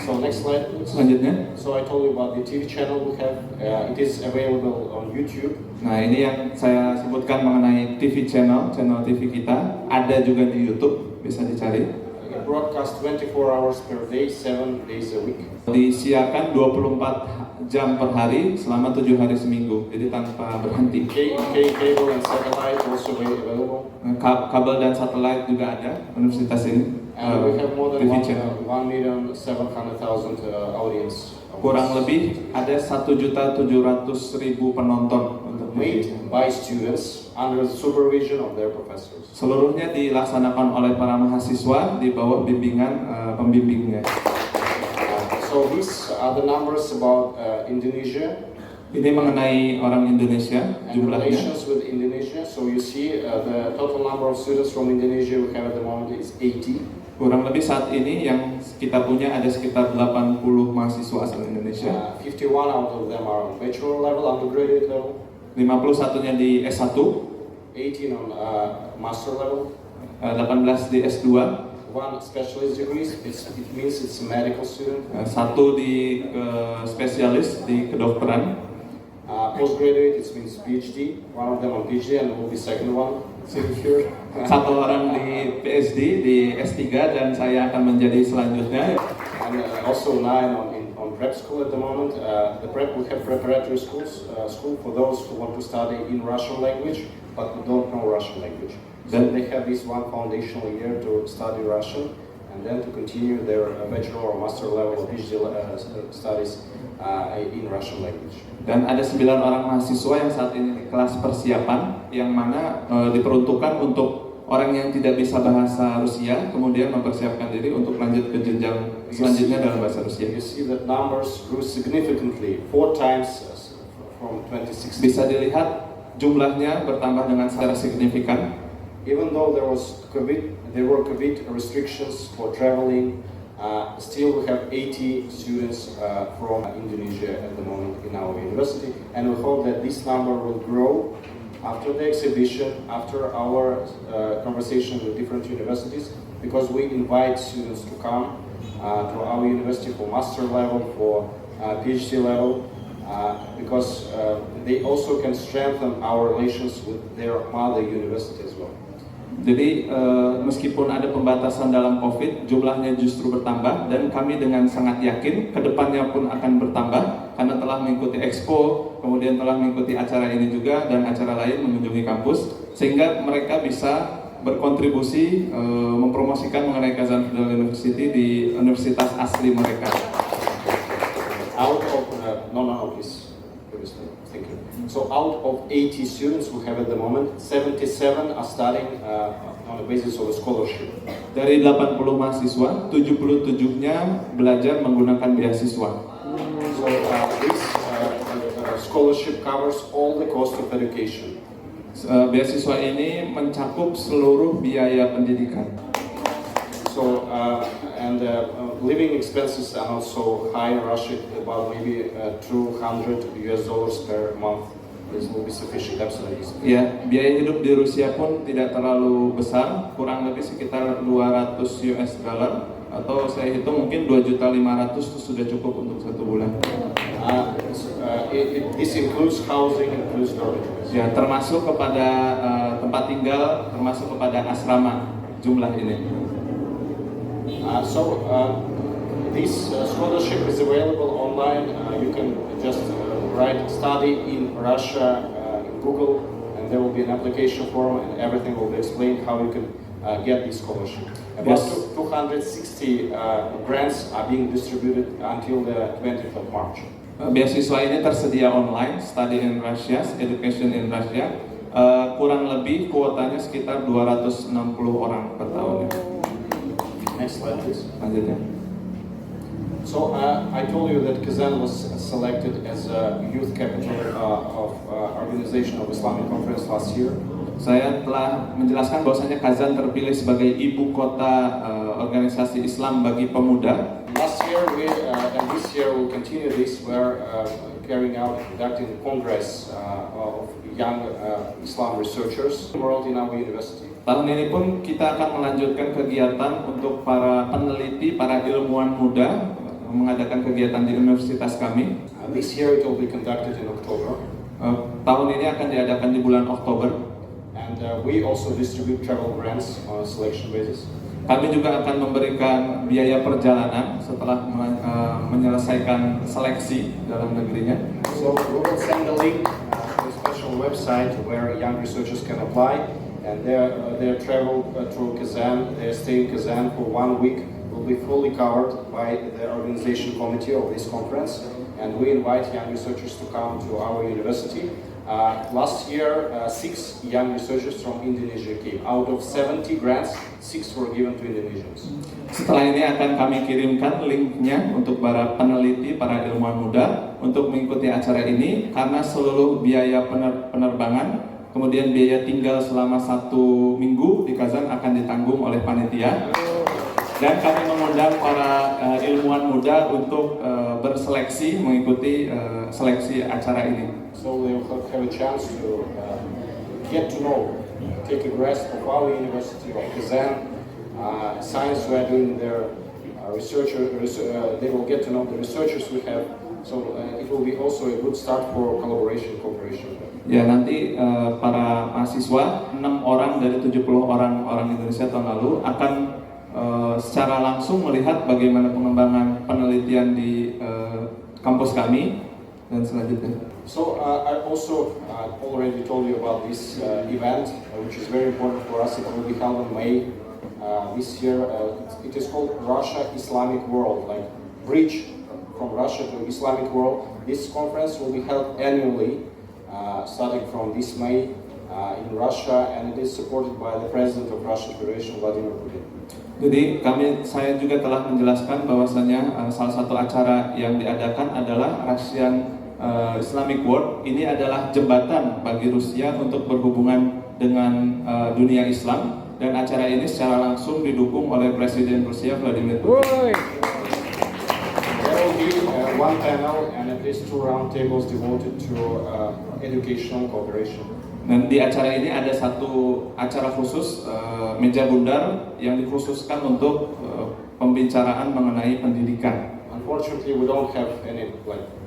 So next slide, please. Selanjutnya. So I told you about the TV channel we have. It is available on YouTube. Nah, ini yang saya sebutkan mengenai TV channel TV kita. Ada juga di YouTube, bisa dicari. It broadcast 24 hours per day, 7 days a week. Disiarkan 24 jam per hari selama 7 hari seminggu, jadi tanpa berhenti. Cable and satellite also available. Kabel dan satelit juga ada universitas ini. And we have more than TV channel. 1,700,000 audience. Kurang lebih ada 1.700.000 penonton untuk Made by students under the supervision of their professors. Seluruhnya dilaksanakan oleh para mahasiswa di bawah bimbingan pembimbingnya. So these are the numbers about Indonesia. Ini mengenai orang Indonesia And jumlahnya. relations with Indonesia. So you see the total number of students from Indonesia we have at the moment is 80. Kurang lebih saat ini yang kita punya ada sekitar 80 mahasiswa asal Indonesia. 51 out of them are on bachelor level, undergraduate level. 51-nya di S1, 18 on master level. 18 di S2, One specialist degree. It means it's a medical student. satu di spesialis di kedokteran. Postgraduate, it means PhD. One of them on PhD and will be second one sitting here. Satu orang di PhD di S3 dan saya akan menjadi selanjutnya. And also 9 on prep school at the moment. We have preparatory school for those who want to study in Russian language but who don't know Russian language. So they have this one foundational year to study Russian and then to continue their bachelor or master level PhD studies in Russian language. Dan ada 9 orang mahasiswa yang saat ini di kelas persiapan yang mana diperuntukkan untuk orang yang tidak bisa bahasa Rusia kemudian mempersiapkan diri untuk lanjut ke jenjang selanjutnya dalam bahasa Rusia. You see that numbers grew significantly, 4 times from 2016. Bisa dilihat jumlahnya bertambah dengan secara signifikan. Even though there were COVID restrictions for traveling, still we have 80 students from Indonesia at the moment in our university, and we hope that this number will grow after the exhibition, after our conversation with different universities, because we invite students to come to our university for master level, for PhD level, because they also can strengthen our relations with their mother university as well. Jadi meskipun ada pembatasan dalam COVID, jumlahnya justru bertambah dan kami dengan sangat yakin kedepannya pun akan bertambah karena telah mengikuti expo, kemudian telah mengikuti acara ini juga dan acara lain mengunjungi kampus, sehingga mereka bisa berkontribusi mempromosikan mengenai Kazan Federal University di universitas asli mereka. Out of please. Thank you. So out of 80 students we have at the moment, 77 are studying on the basis of a scholarship. Dari 80 mahasiswa, 77-nya belajar menggunakan beasiswa. So this scholarship covers all the cost of education. Beasiswa ini mencakup seluruh biaya pendidikan. So living expenses are not so high in Russia, about maybe $200 per month. This will be sufficient, absolutely sufficient. Ya, biaya hidup di Rusia pun tidak terlalu besar, kurang lebih sekitar $200 atau saya hitung mungkin 2.500.000 itu sudah cukup untuk 1 bulan. this includes housing, includes dormitories. Ya, termasuk kepada tempat tinggal, termasuk kepada asrama jumlah ini. This scholarship is available online. You can just write study in Russia in Google, and there will be an application form, and everything will be explained how you can get this scholarship. About Yes. 260 grants are being distributed until the 20th of March. Beasiswa ini tersedia online, Study in Russia, Education in Russia. Kurang lebih kuotanya sekitar 260 orang per tahun. Next slide, please. Lanjutnya. So I told you that Kazan was selected as a youth capital of Organization of Islamic Conference last year. Saya telah menjelaskan bahwasanya Kazan terpilih sebagai ibu kota organisasi Islam bagi pemuda. Last year and this year we'll continue this. We're carrying out conducting congress of young Islam researchers world in our university. Tahun ini pun kita akan melanjutkan kegiatan untuk para peneliti, para ilmuwan muda mengadakan kegiatan di universitas kami. This year it will be conducted in October. Tahun ini akan diadakan di bulan Oktober. And we also distribute travel grants on a selection basis. Kami juga akan memberikan biaya perjalanan setelah menyelesaikan seleksi dalam negerinya. So we will send a link to a special website where young researchers can apply, and their travel through Kazan, their stay in Kazan for 1 week will be fully covered by the organization committee of this conference. And we invite young researchers to come to our university. Last year, 6 young researchers from Indonesia came. Out of 70 grants, 6 were given to Indonesians. Setelah ini akan kami kirimkan linknya untuk para peneliti, para ilmuwan muda untuk mengikuti acara ini karena seluruh biaya penerbangan, kemudian biaya tinggal selama 1 minggu di Kazan akan ditanggung oleh panitia. Dan kami mengundang para ilmuwan muda untuk berseleksi mengikuti seleksi acara ini. So they will have a chance to get to know, take a grasp of our university of Kazan, science we are doing there, they will get to know the researchers we have. So it will be also a good start for cooperation. Ya, nanti para mahasiswa, 6 orang dari 70 orang Indonesia tahun lalu akan secara langsung melihat bagaimana pengembangan penelitian di kampus kami dan selanjutnya. So I also already told you about this event, which is very important for us. It will be held in May this year. It is called Russia Islamic World, like bridge from Russia to Islamic world. This conference will be held annually, starting from this May in Russia, and it is supported by the President of Russian Federation, Vladimir Putin. Jadi saya juga telah menjelaskan bahwasanya salah satu acara yang diadakan adalah Russian Islamic World. Ini adalah jembatan bagi Rusia untuk berhubungan dengan dunia Islam, dan acara ini secara langsung didukung oleh Presiden Rusia Vladimir Putin. There will be one panel and at least 2 round tables devoted to educational cooperation. Dan di acara ini ada satu acara khusus, meja bundar yang dikhususkan untuk pembicaraan mengenai pendidikan. Unfortunately, we don't have any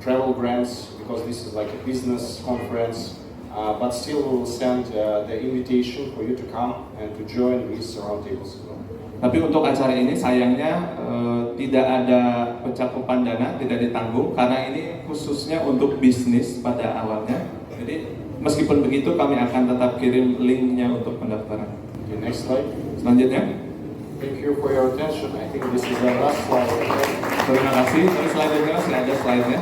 travel grants because this is like a business conference. But still, we will send the invitation for you to come and to join these roundtables as well. Tapi untuk acara ini sayangnya tidak ada pencakupan dana, tidak ditanggung karena ini khususnya untuk bisnis pada awalnya. Jadi meskipun begitu kami akan tetap kirim linknya untuk pendaftaran. Okay, next slide. Selanjutnya. Thank you for your attention. I think this is the last slide. Terima kasih. Terus selanjutnya masih ada slide-nya.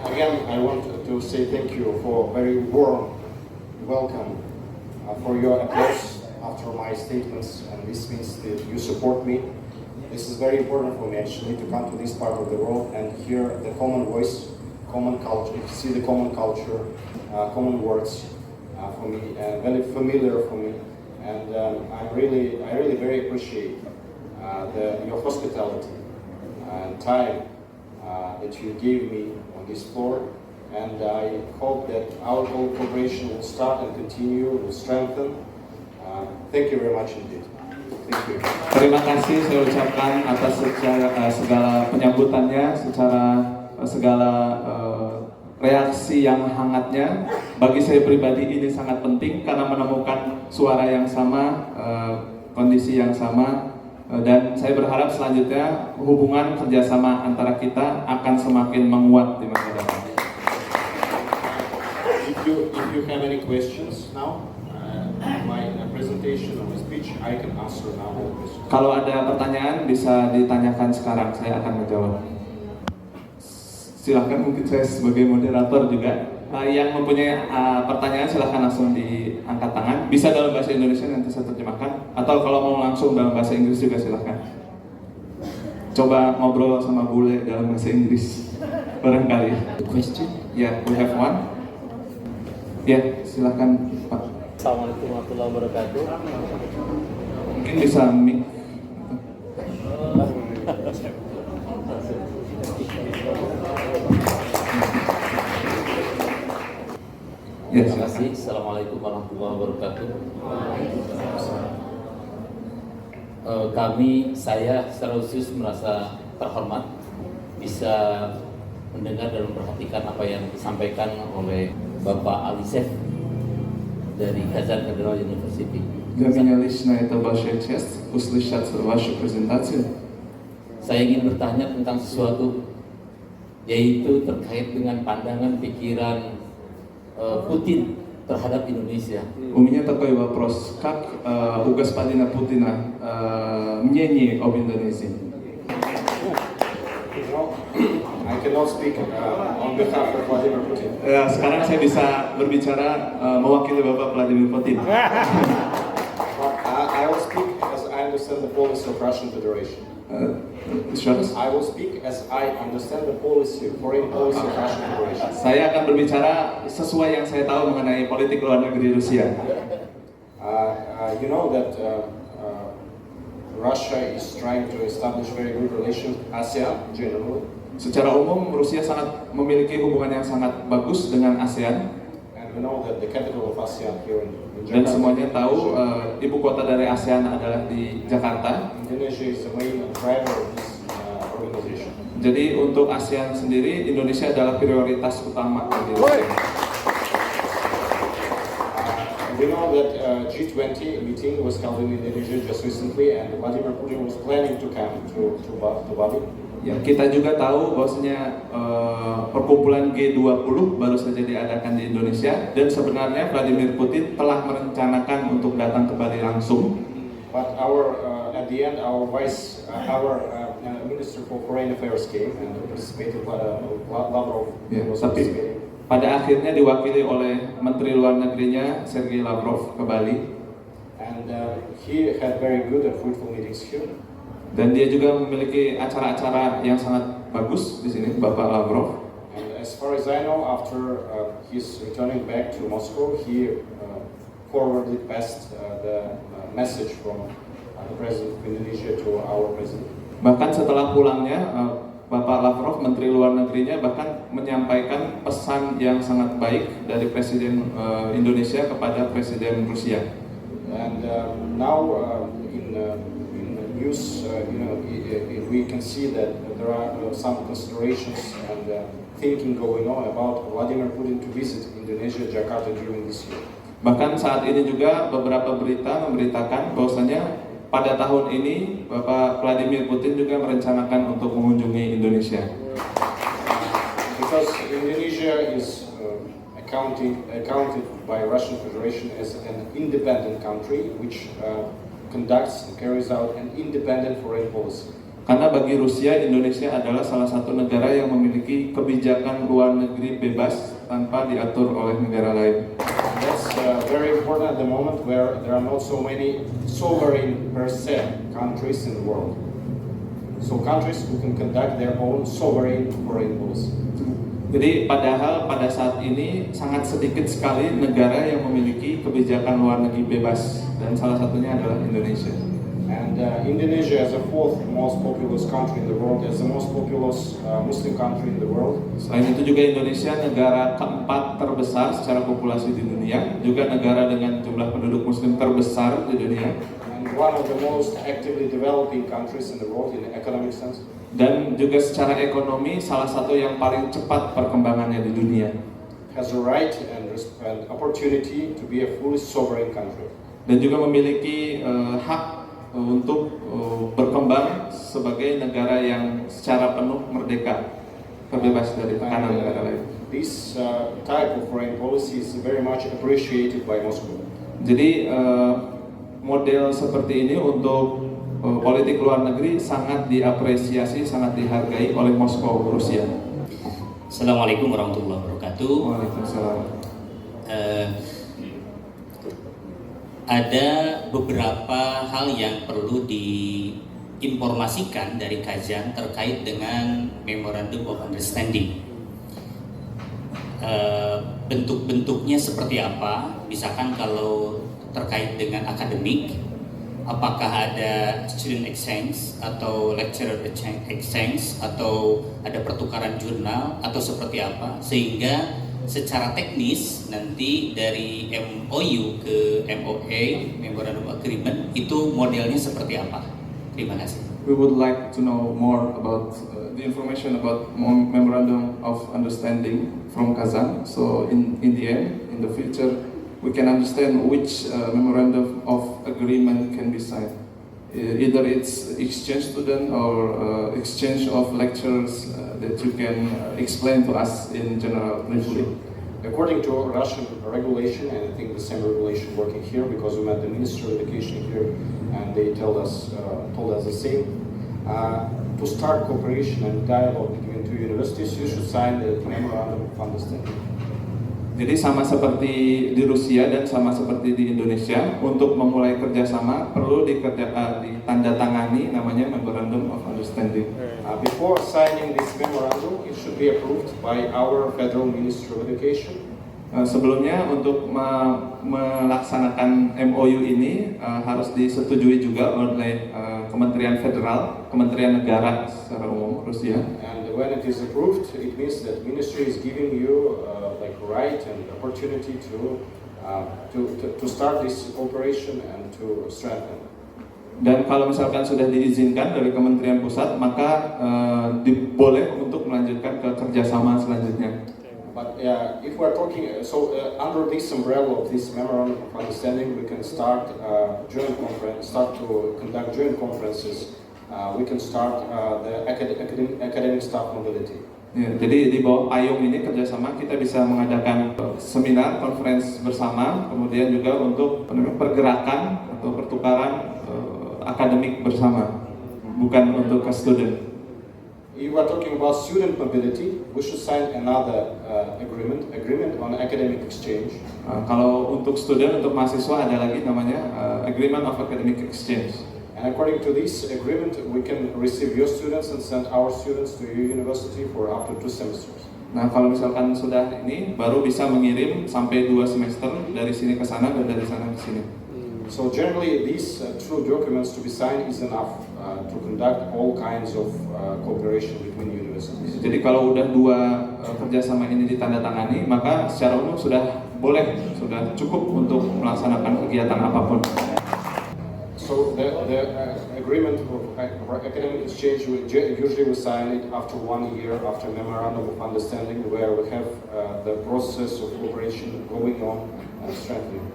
Again, I want to say thank you for very warm welcome for your applause after my statements, and this means that you support me. This is very important for me actually to come to this part of the world and hear the common voice, common culture, see the common culture, common words for me, and very familiar for me. And I really very appreciate your hospitality and time that you gave me on this floor. And I hope that our cooperation will start and continue, will strengthen. Thank you very much indeed. Thank you. Terima kasih saya ucapkan atas segala penyambutannya, secara segala reaksi yang hangatnya. Bagi saya pribadi ini sangat penting karena menemukan suara yang sama, kondisi yang sama, dan saya berharap selanjutnya hubungan kerjasama antara kita akan semakin menguat di masa depan. If you have any questions now, my presentation or my speech, I can answer now all questions. Kalau ada pertanyaan bisa ditanyakan sekarang, saya akan menjawab. Silahkan, mungkin saya sebagai moderator juga. Yang mempunyai pertanyaan silahkan langsung diangkat tangan. Bisa dalam bahasa Indonesia, nanti saya terjemahkan. Atau kalau mau langsung dalam bahasa Inggris juga silahkan. Coba ngobrol sama bule dalam bahasa Inggris, barangkali. Question? Ya, we have one. Ya, silahkan Pak. Assalamualaikum warahmatullahi wabarakatuh. Mungkin bisa mic. Ya, Terima silakan. kasih. Assalamualaikum warahmatullahi wabarakatuh. Saya secara khusus merasa terhormat bisa mendengar dan memperhatikan apa yang disampaikan oleh Bapak Alisef dari Kazan Federal University. Для меня лично это большая честь услышать вашу презентацию. Saya ingin bertanya tentang sesuatu, yaitu terkait dengan pandangan pikiran Putin terhadap Indonesia. У меня такой вопрос. Как у господина Путина мнение об Индонезии? I cannot speak on behalf of Vladimir Putin. Sekarang saya bisa berbicara mewakili Bapak Vladimir Putin. But I will speak as I understand the policy of Russian Federation. Еще раз. I will speak as I understand the policy, foreign policy of Russian Federation. Saya akan berbicara sesuai yang saya tahu mengenai politik luar negeri Rusia. You know that Russia is trying to establish very good relations with ASEAN generally. Secara umum, Rusia sangat memiliki hubungan yang sangat bagus dengan ASEAN. And we know that the capital of ASEAN here in Dan Jakarta. semuanya tahu ibu kota dari ASEAN adalah di Jakarta. Indonesia is the main driver of this organization. Jadi untuk ASEAN sendiri, Indonesia adalah prioritas utama bagi Rusia. We know that G20 meeting was held in Indonesia just recently, and Vladimir Putin was planning to come to Bali. Ya, kita juga tahu bahwasanya perkumpulan G20 baru saja diadakan di Indonesia, dan sebenarnya Vladimir Putin telah merencanakan untuk datang ke Bali langsung. But at the end, our Minister for Foreign Affairs came and participated. Lavrov Ya, was tapi participating. pada akhirnya diwakili oleh Menteri Luar Negerinya Sergei Lavrov ke Bali. And he had very good and fruitful meetings here. Dan dia juga memiliki acara-acara yang sangat bagus di sini, Bapak Lavrov. And as far as I know, after his returning back to Moscow, he forwarded past the message from the President of Indonesia to our President. Bahkan setelah pulangnya, Bapak Lavrov, Menteri Luar Negerinya, bahkan menyampaikan pesan yang sangat baik dari Presiden Indonesia kepada Presiden Rusia. And now in the news, we can see that there are some considerations and thinking going on about Vladimir Putin to visit Indonesia, Jakarta during this year. Bahkan saat ini juga beberapa berita memberitakan bahwasanya pada tahun ini Bapak Vladimir Putin juga merencanakan untuk mengunjungi Indonesia. Because Indonesia is accounted by Russian Federation as an independent country which conducts and carries out an independent foreign policy. Karena bagi Rusia, Indonesia adalah salah satu negara yang memiliki kebijakan luar negeri bebas tanpa diatur oleh negara lain. That's very important at the moment where there are not so many sovereign per se countries in the world. So countries who can conduct their own sovereign foreign policy. Jadi padahal pada saat ini sangat sedikit sekali negara yang memiliki kebijakan luar negeri bebas, dan salah satunya adalah Indonesia. And Indonesia as a fourth most populous country in the world, as the most populous Muslim country in the world. Selain itu juga Indonesia negara keempat terbesar secara populasi di dunia, juga negara dengan jumlah penduduk Muslim terbesar di dunia. And one of the most actively developing countries in the world in the economic sense. Dan juga secara ekonomi salah satu yang paling cepat perkembangannya di dunia. Has a right and opportunity to be a fully sovereign country. Dan juga memiliki hak untuk berkembang sebagai negara yang secara penuh merdeka, terbebas dari tekanan negara lain. This type of foreign policy is very much appreciated by Moscow. Jadi model seperti ini untuk politik luar negeri sangat diapresiasi, sangat dihargai oleh Moskow, Rusia. Assalamualaikum warahmatullahi wabarakatuh. Waalaikumsalam. Ada beberapa hal yang perlu diinformasikan dari Kazan terkait dengan Memorandum of Understanding. Bentuk-bentuknya seperti apa? Misalkan kalau terkait dengan akademik, apakah ada student exchange atau lecturer exchange atau ada pertukaran jurnal atau seperti apa, sehingga secara teknis nanti dari MOU ke MOA, Memorandum of Agreement, itu modelnya seperti apa? Terima kasih. We would like to know more about the information about Memorandum of Understanding from Kazan. So in the end, in the future, we can understand which Memorandum of Agreement can be signed. Either it's exchange student or exchange of lectures that you can explain to us in general briefly. According to Russian regulation, and I think the same regulation working here, because we met the Ministry of Education here, and they told us the same. To start cooperation and dialogue between two universities, you should sign the Memorandum of Understanding. Jadi sama seperti di Rusia dan sama seperti di Indonesia, untuk memulai kerjasama perlu ditandatangani namanya Memorandum of Understanding. Before signing this memorandum, it should be approved by our Federal Ministry of Education. Sebelumnya untuk melaksanakan MOU ini harus disetujui juga oleh Kementerian Federal, Kementerian Negara secara umum Rusia. And when it is approved, it means that ministry is giving you like right and opportunity to start this cooperation and to strengthen. Dan kalau misalkan sudah diizinkan dari Kementerian Pusat, maka boleh untuk melanjutkan ke kerjasama selanjutnya. But if we're talking, under this umbrella of this memorandum of understanding, we can start to conduct joint conferences. We can start the academic staff mobility. Ya, jadi di bawah payung ini kerjasama kita bisa mengadakan seminar, conference bersama, kemudian juga untuk pergerakan atau pertukaran akademik bersama, bukan untuk ke student. If we are talking about student mobility, we should sign another agreement on academic exchange. Kalau untuk student, untuk mahasiswa ada lagi namanya Agreement of Academic Exchange. And according to this agreement, we can receive your students and send our students to your university for up to 2 semesters. Nah, kalau misalkan sudah ini, baru bisa mengirim sampai 2 semester dari sini ke sana dan dari sana ke sini. So generally, these two documents to be signed is enough to conduct all kinds of cooperation between universities. Jadi kalau udah 2 kerjasama ini ditandatangani, maka secara umum sudah sudah cukup untuk melaksanakan kegiatan apapun. So the agreement of academic exchange usually we sign it after 1 year after memorandum of understanding, where we have the process of cooperation going on and strengthening.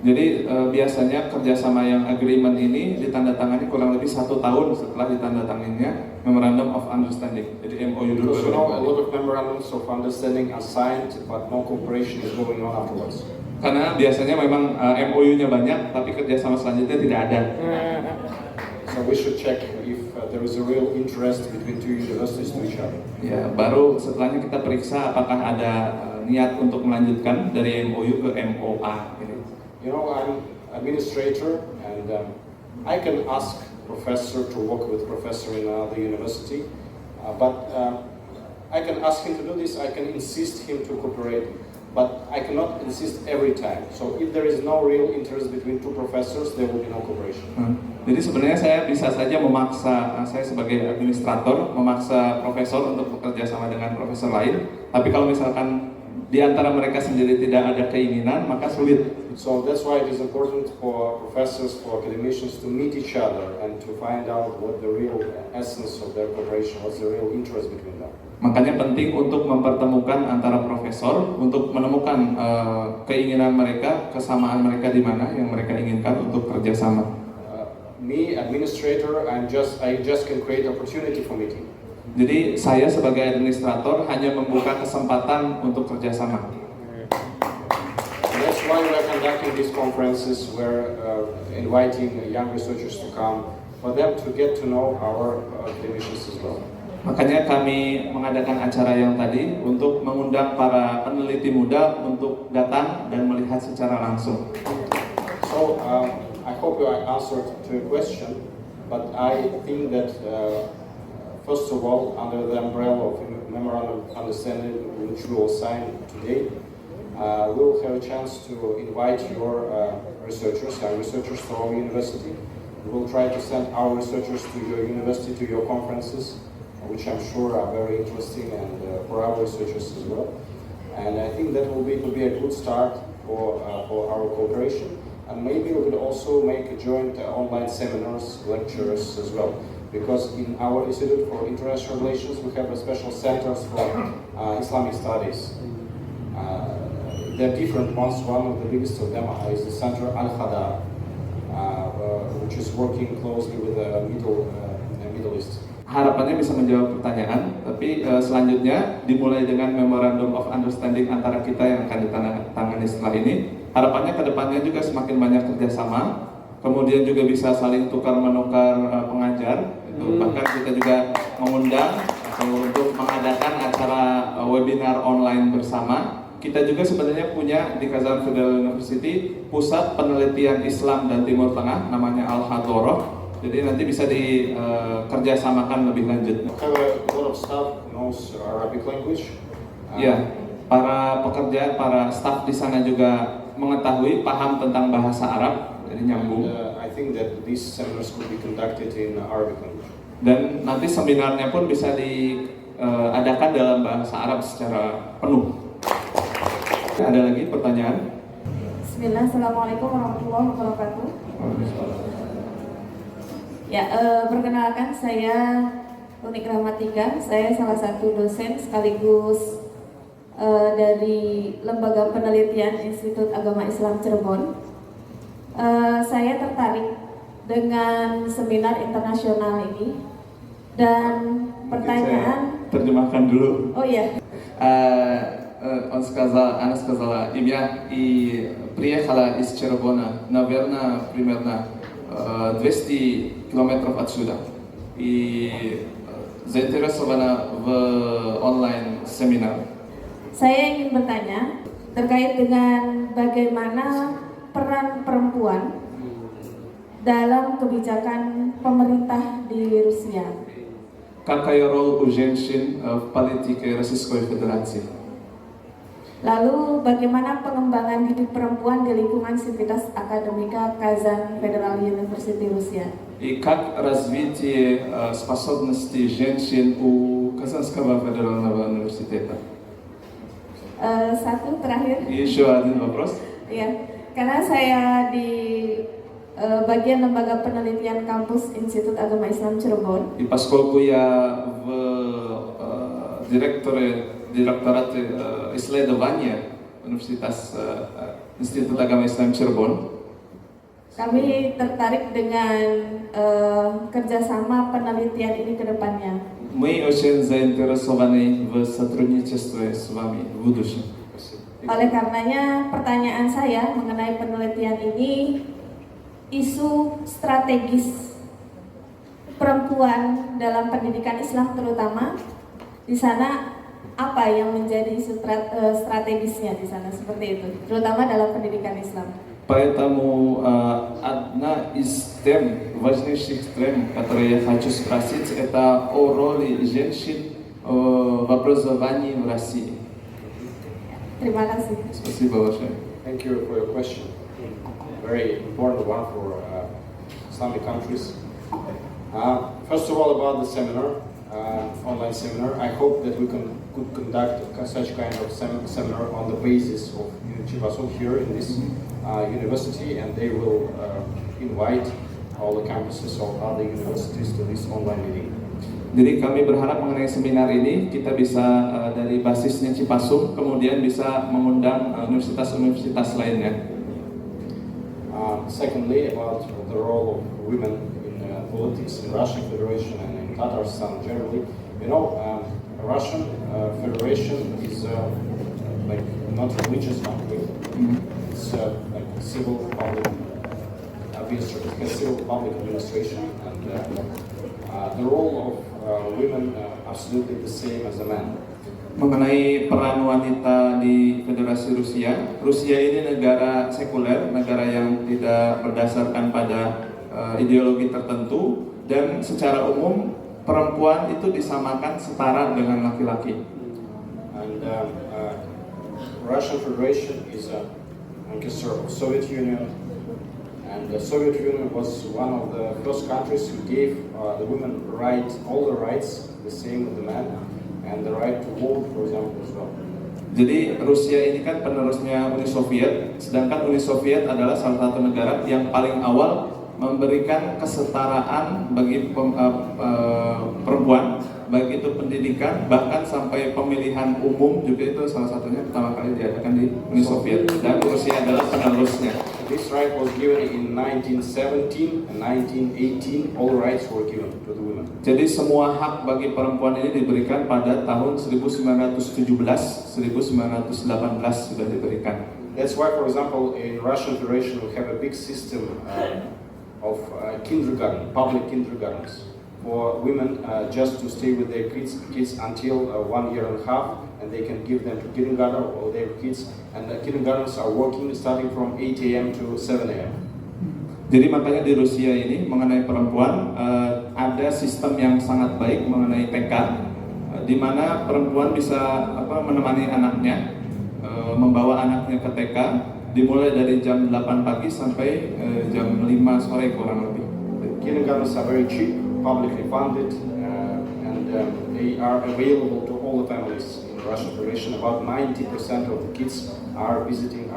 Jadi biasanya kerjasama yang agreement ini ditandatangani kurang lebih 1 tahun setelah ditandatanganinya Memorandum of Understanding. Jadi MOU dulu. Because a lot of memorandums of understanding are signed, but no cooperation is going on afterwards. Karena biasanya memang MOU-nya banyak, tapi kerjasama selanjutnya tidak ada. So we should check if there is a real interest between two universities to each other. Ya, baru setelahnya kita periksa apakah ada niat untuk melanjutkan dari MOU ke MOA. You know, I'm administrator, and I can ask professor to work with professor in the university, but I can ask him to do this. I can insist him to cooperate. But I cannot insist every time. So if there is no real interest between two professors, there will be no cooperation. Jadi sebenarnya saya bisa saja memaksa, saya sebagai administrator memaksa profesor untuk bekerja sama dengan profesor lain. Tapi kalau misalkan di antara mereka sendiri tidak ada keinginan, maka sulit. So that's why it is important for professors, for academicians to meet each other and to find out what the real essence of their cooperation, what's the real interest between them. Makanya penting untuk mempertemukan antara profesor untuk menemukan keinginan mereka, kesamaan mereka di mana yang mereka inginkan untuk kerjasama. Me, administrator, I just can create opportunity for meeting. Jadi saya sebagai administrator hanya membuka kesempatan untuk kerjasama. That's why we are conducting these conferences. We're inviting young researchers to come for them to get to know our academicians as well. Makanya kami mengadakan acara yang tadi untuk mengundang para peneliti muda untuk datang dan melihat secara langsung. So I hope I answered to your question, but I think that first of all, under the umbrella of memorandum of understanding which we will sign today, we will have a chance to invite your researchers to our university. We will try to send our researchers to your university, to your conferences, which I'm sure are very interesting and for our researchers as well. And I think that will be a good start for our cooperation. And maybe we could also make a joint online seminars, lectures as well. Because in our Institute for International Relations, we have a special centers for Islamic studies. There are different ones. One of the biggest of them is the Center Al-Khadar, which is working closely with the Middle East. Harapannya bisa menjawab pertanyaan, tapi selanjutnya dimulai dengan Memorandum of Understanding antara kita yang akan ditandatangani setelah ini. Harapannya ke depannya juga semakin banyak kerjasama, kemudian juga bisa saling tukar-menukar pengajar. Bahkan kita juga mengundang untuk mengadakan acara webinar online bersama. Kita juga sebenarnya punya di Kazan Federal University pusat penelitian Islam dan Timur Tengah, namanya Al-Hadorah. Jadi nanti bisa dikerjasamakan lebih lanjut. Have a lot of staff knows Arabic language. Ya, para pekerja, para staf di sana juga mengetahui, paham tentang bahasa Arab, jadi nyambung. I think that these seminars could be conducted in Arabic language. Dan nanti seminarnya pun bisa diadakan dalam bahasa Arab secara penuh. Ada lagi pertanyaan? Bismillah, Assalamualaikum warahmatullahi wabarakatuh. Ya, perkenalkan saya Unik Rahmatika. Saya salah satu dosen sekaligus dari Lembaga Penelitian Institut Agama Islam Cirebon. Saya tertarik dengan seminar internasional ini dan pertanyaan. Terjemahkan dulu. Oh iya. Она сказала, я приехала из Червона, наверное, примерно 200 километров отсюда. И заинтересована в онлайн-семинар. Saya ingin bertanya terkait dengan bagaimana peran perempuan dalam kebijakan pemerintah di Rusia. Какая роль у женщин в политике Российской Федерации? Lalu bagaimana pengembangan hidup perempuan di lingkungan Sivitas Akademika Kazan Federal University Rusia? И как развитие способностей женщин у Казанского федерального университета? Satu terakhir. И еще один вопрос. Ya, karena saya di bagian lembaga penelitian kampus Institut Agama Islam Cirebon. И поскольку я в директорате исследования Universitas Institut Agama Islam Cirebon. Kami tertarik dengan kerjasama penelitian ini ke depannya. Мы очень заинтересованы в сотрудничестве с вами в будущем. Oleh karenanya, pertanyaan saya mengenai penelitian ini, isu strategis perempuan dalam pendidikan Islam terutama di sana, apa yang menjadi isu strategisnya di sana seperti itu, terutama dalam pendidikan Islam. Поэтому одна из тем, важнейших тем, которые я хочу спросить, это о роли женщин в образовании в России. Terima kasih. Спасибо большое. Thank you for your question. Very important one for Islamic countries. First of all, about the seminar, online seminar. I hope that we could conduct such kind of seminar on the basis of Chipasung here in this university, and they will invite all the campuses of other universities to this online meeting. Jadi kami berharap mengenai seminar ini kita bisa dari basisnya Cipasung kemudian bisa mengundang universitas-universitas lainnya. Secondly, about the role of women in politics in Russian Federation and in Tatarstan generally, Russian Federation is like not religious country. It's like civil public administration, and the role of women absolutely the same as a man. Mengenai peran wanita di Federasi Rusia, Rusia ini negara sekuler, negara yang tidak berdasarkan pada ideologi tertentu, dan secara umum perempuan itu disamakan setara dengan laki-laki. And Russian Federation is a ancestor of Soviet Union, and the Soviet Union was one of the first countries who gave the women all the rights the same with the men, and the right to vote, for example, as well. Jadi Rusia ini kan penerusnya Uni Soviet, sedangkan Uni Soviet adalah salah satu negara yang paling awal memberikan kesetaraan bagi perempuan, baik itu pendidikan, bahkan sampai pemilihan umum juga itu salah satunya pertama kali diadakan di Uni Soviet, dan Rusia adalah penerusnya. This right was given in 1917 and 1918. All rights were given to the women. Jadi semua hak bagi perempuan ini diberikan pada tahun 1917, 1918 sudah diberikan. That's why, for example, in Russian Federation we have a big system of public kindergartens for women just to stay with their kids until 1 year and a half, and they can give them to kindergarten or their kids, and the kindergartens are working starting from 8 a.m. to 7 a.m. Jadi makanya di Rusia ini mengenai perempuan ada sistem yang sangat baik mengenai TK, di mana perempuan bisa menemani anaknya, membawa anaknya ke TK, dimulai dari jam 8 pagi sampai jam 5 sore kurang lebih. Kindergartens are very cheap, publicly funded, and they are available to all the families in Russian Federation. About 90% of the kids are visiting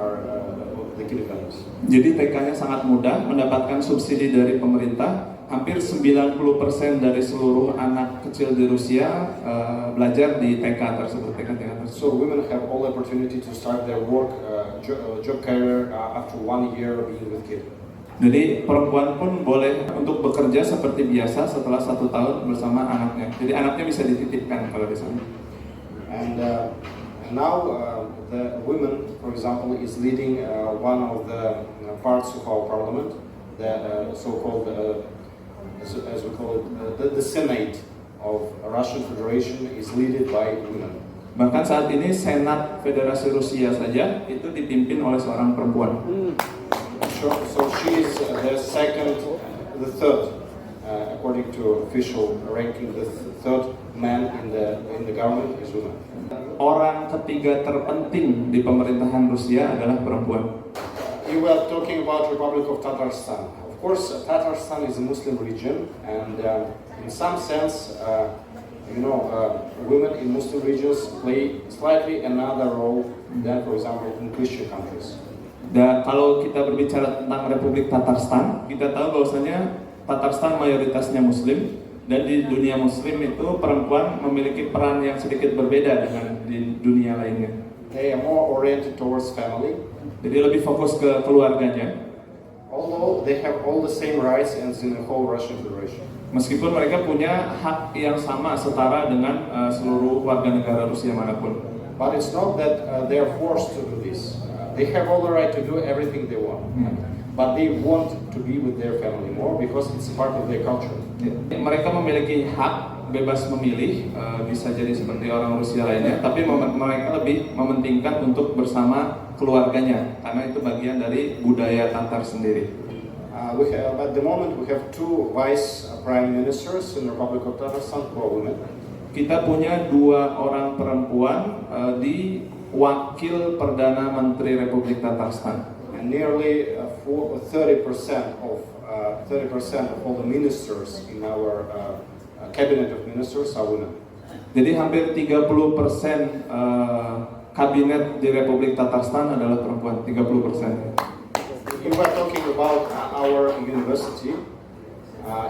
the kindergartens. Jadi TK-nya sangat mudah, mendapatkan subsidi dari pemerintah. Hampir 90% dari seluruh anak kecil di Rusia belajar di TK tersebut. So women have all the opportunity to start their work, job career after 1 year being with kids. Jadi perempuan pun boleh untuk bekerja seperti biasa setelah 1 tahun bersama anaknya. Jadi anaknya bisa dititipkan kalau di sana. And now the women, for example, is leading one of the parts of our parliament, the so-called, as we call it, the Senate of Russian Federation is led by women. Bahkan saat ini Senat Federasi Rusia saja itu dipimpin oleh seorang perempuan. So she is the third, according to official ranking, the third man in the government is woman. Orang ketiga terpenting di pemerintahan Rusia adalah perempuan. You were talking about Republic of Tatarstan. Of course, Tatarstan is a Muslim region, and in some sense, women in Muslim regions play slightly another role than, for example, in Christian countries. Dan kalau kita berbicara tentang Republik Tatarstan, kita tahu bahwasanya Tatarstan mayoritasnya Muslim, dan di dunia Muslim itu perempuan memiliki peran yang sedikit berbeda dengan di dunia lainnya. They are more oriented towards family. Jadi lebih fokus ke keluarganya. Although they have all the same rights as in the whole Russian Federation. Meskipun mereka punya hak yang sama setara dengan seluruh warga negara Rusia manapun. But it's not that they are forced to do this. They have all the right to do everything they want. But they want to be with their family more because it's part of their culture. Mereka memiliki hak bebas memilih, bisa jadi seperti orang Rusia lainnya, tapi mereka lebih mementingkan untuk bersama keluarganya karena itu bagian dari budaya Tatar sendiri. At the moment we have 2 vice prime ministers in the Republic of Tatarstan who are women. Kita punya 2 orang perempuan di Wakil Perdana Menteri Republik Tatarstan. And nearly 30% of all the ministers in our cabinet of ministers are women. Jadi hampir 30% kabinet di Republik Tatarstan adalah perempuan, 30%. If we are talking about our university,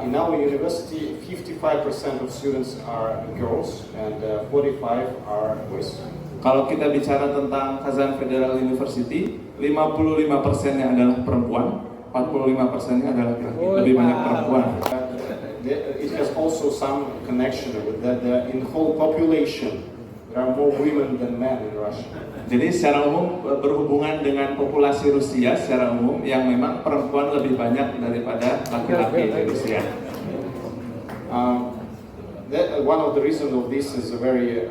in our university 55% of students are girls and 45 are boys. Kalau kita bicara tentang Kazan Federal University, 55%-nya adalah perempuan, 45%-nya adalah laki-laki, lebih banyak perempuan. It has also some connection with that in the whole population there are more women than men in Russia. Jadi secara umum berhubungan dengan populasi Rusia secara umum yang memang perempuan lebih banyak daripada laki-laki di Rusia. One of the reasons of this is a very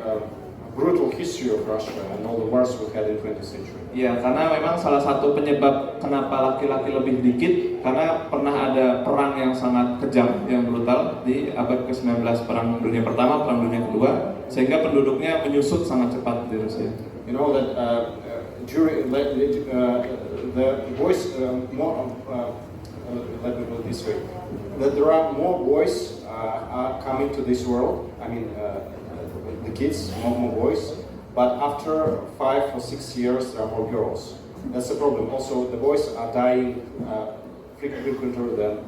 brutal history of Russia and all the wars we had in 20th century. Ya, karena memang salah satu penyebab kenapa laki-laki lebih dikit karena pernah ada perang yang sangat kejam, yang brutal di abad ke-19, Perang Dunia Pertama, Perang Dunia Kedua, sehingga penduduknya menyusut sangat cepat di Rusia. You know that during the boys let me put it this way, that there are more boys are coming to this world. I mean, the kids, more boys. But after 5 or 6 years, there are more girls. That's the problem. Also, the boys are dying frequenter than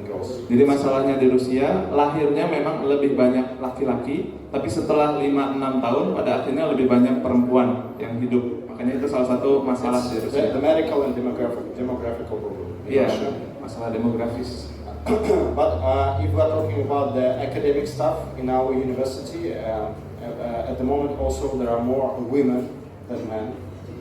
girls. Jadi masalahnya di Rusia, lahirnya memang lebih banyak laki-laki, tapi setelah 5-6 tahun, pada akhirnya lebih banyak perempuan yang hidup. Makanya itu salah satu masalah di Rusia. The medical and demographical problem. Iya, masalah demografis. But if we are talking about the academic stuff in our university, at the moment also there are more women than men.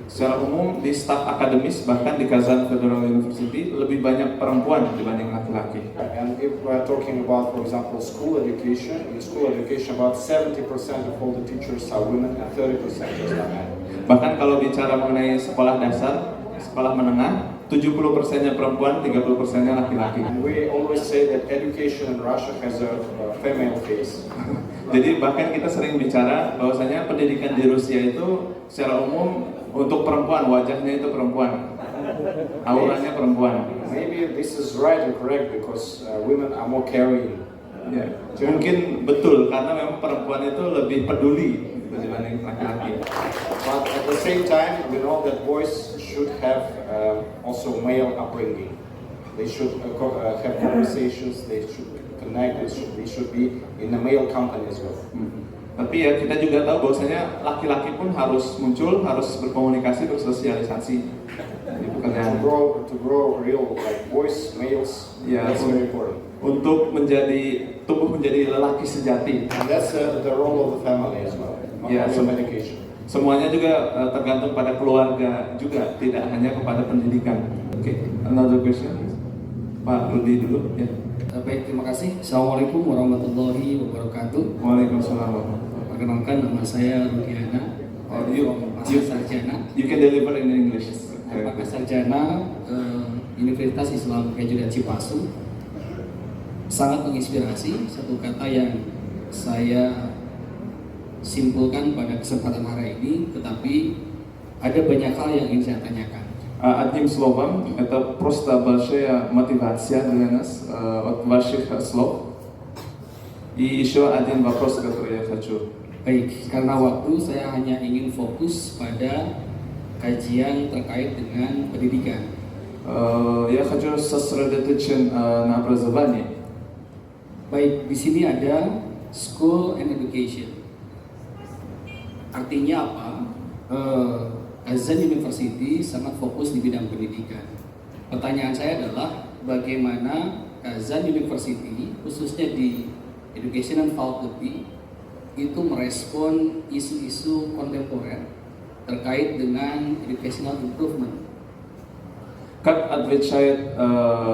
Secara umum di staf akademis bahkan di Kazan Federal University lebih banyak perempuan dibanding laki-laki. And if we are talking about, for example, school education, in school education about 70% of all the teachers are women and 30% are men. Bahkan kalau bicara mengenai sekolah dasar, sekolah menengah, 70%-nya perempuan, 30%-nya laki-laki. And we always say that education in Russia has a female face. Jadi bahkan kita sering bicara bahwasanya pendidikan di Rusia itu secara umum untuk perempuan, wajahnya itu perempuan, auranya perempuan. Maybe this is right and correct because women are more caring. Ya, mungkin betul karena memang perempuan itu lebih peduli dibanding laki-laki. But at the same time, we know that boys should have also male upbringing. They should have conversations. They should connect. They should be in a male company as well. Tapi ya kita juga tahu bahwasanya laki-laki pun harus muncul, harus berkomunikasi, bersosialisasi di pekerjaan. To grow real like boys, males. Ya, that's very important. Untuk tumbuh menjadi lelaki sejati. And that's the role of the family as well. Ya, Education. Semuanya juga tergantung pada keluarga juga, tidak hanya kepada pendidikan. Oke, another question. Pak Rudi dulu ya. Baik, terima kasih. Assalamualaikum warahmatullahi wabarakatuh. Waalaikumsalam. Perkenalkan, nama saya Rudiana. Sarjana. You can deliver in English. Apakah Sarjana Universitas Islam Kejuruan Cipasu. Sangat menginspirasi. Satu kata yang saya simpulkan pada kesempatan hari ini, tetapi ada banyak hal yang ingin saya tanyakan. Одним словом, это просто большая мотивация для нас от ваших слов. И еще один вопрос, который я хочу. Baik, karena waktu saya hanya ingin fokus pada kajian terkait dengan pendidikan. Я хочу сосредоточен на образовании. Baik, di sini ada school and education. Artinya apa? Kazan University sangat fokus di bidang pendidikan. Pertanyaan saya adalah bagaimana Kazan University, khususnya di Education and Faculty, itu merespon isu-isu kontemporer terkait dengan educational improvement. Как отвечают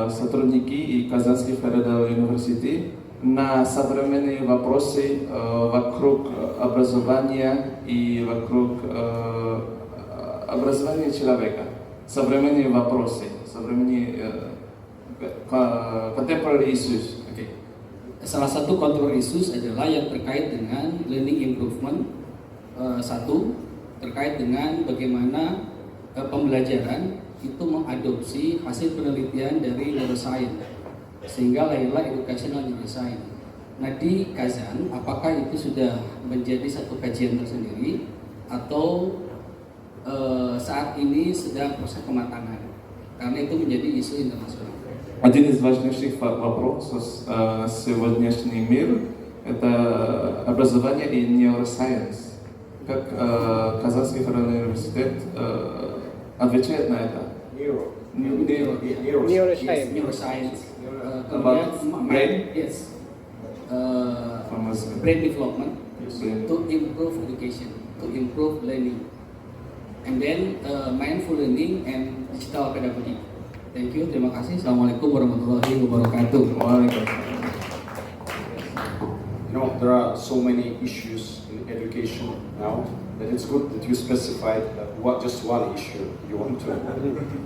сотрудники и Казанский Федерал University на современные вопросы вокруг образования и вокруг образования человека? Современные вопросы, современные contemporary issues. Okay. Salah satu contemporary issues adalah yang terkait dengan learning improvement. Satu, terkait dengan bagaimana pembelajaran itu mengadopsi hasil penelitian dari neuroscience, sehingga lahirlah educational neuroscience. Nah di Kazan, apakah itu sudah menjadi satu kajian tersendiri atau saat ini sedang proses pematangan? Karena itu menjadi isu internasional. Один из важнейших вопросов сегодняшний мир – это образование и neuroscience. Как Казанский федеральный университет отвечает на это? Neuroscience. About brain? Yes. Brain development to improve education, to improve learning, and then mindful learning and digital pedagogy. Thank you, terima kasih. Assalamualaikum warahmatullahi wabarakatuh. You know, there are so many issues in education now that it's good that you specified just one issue you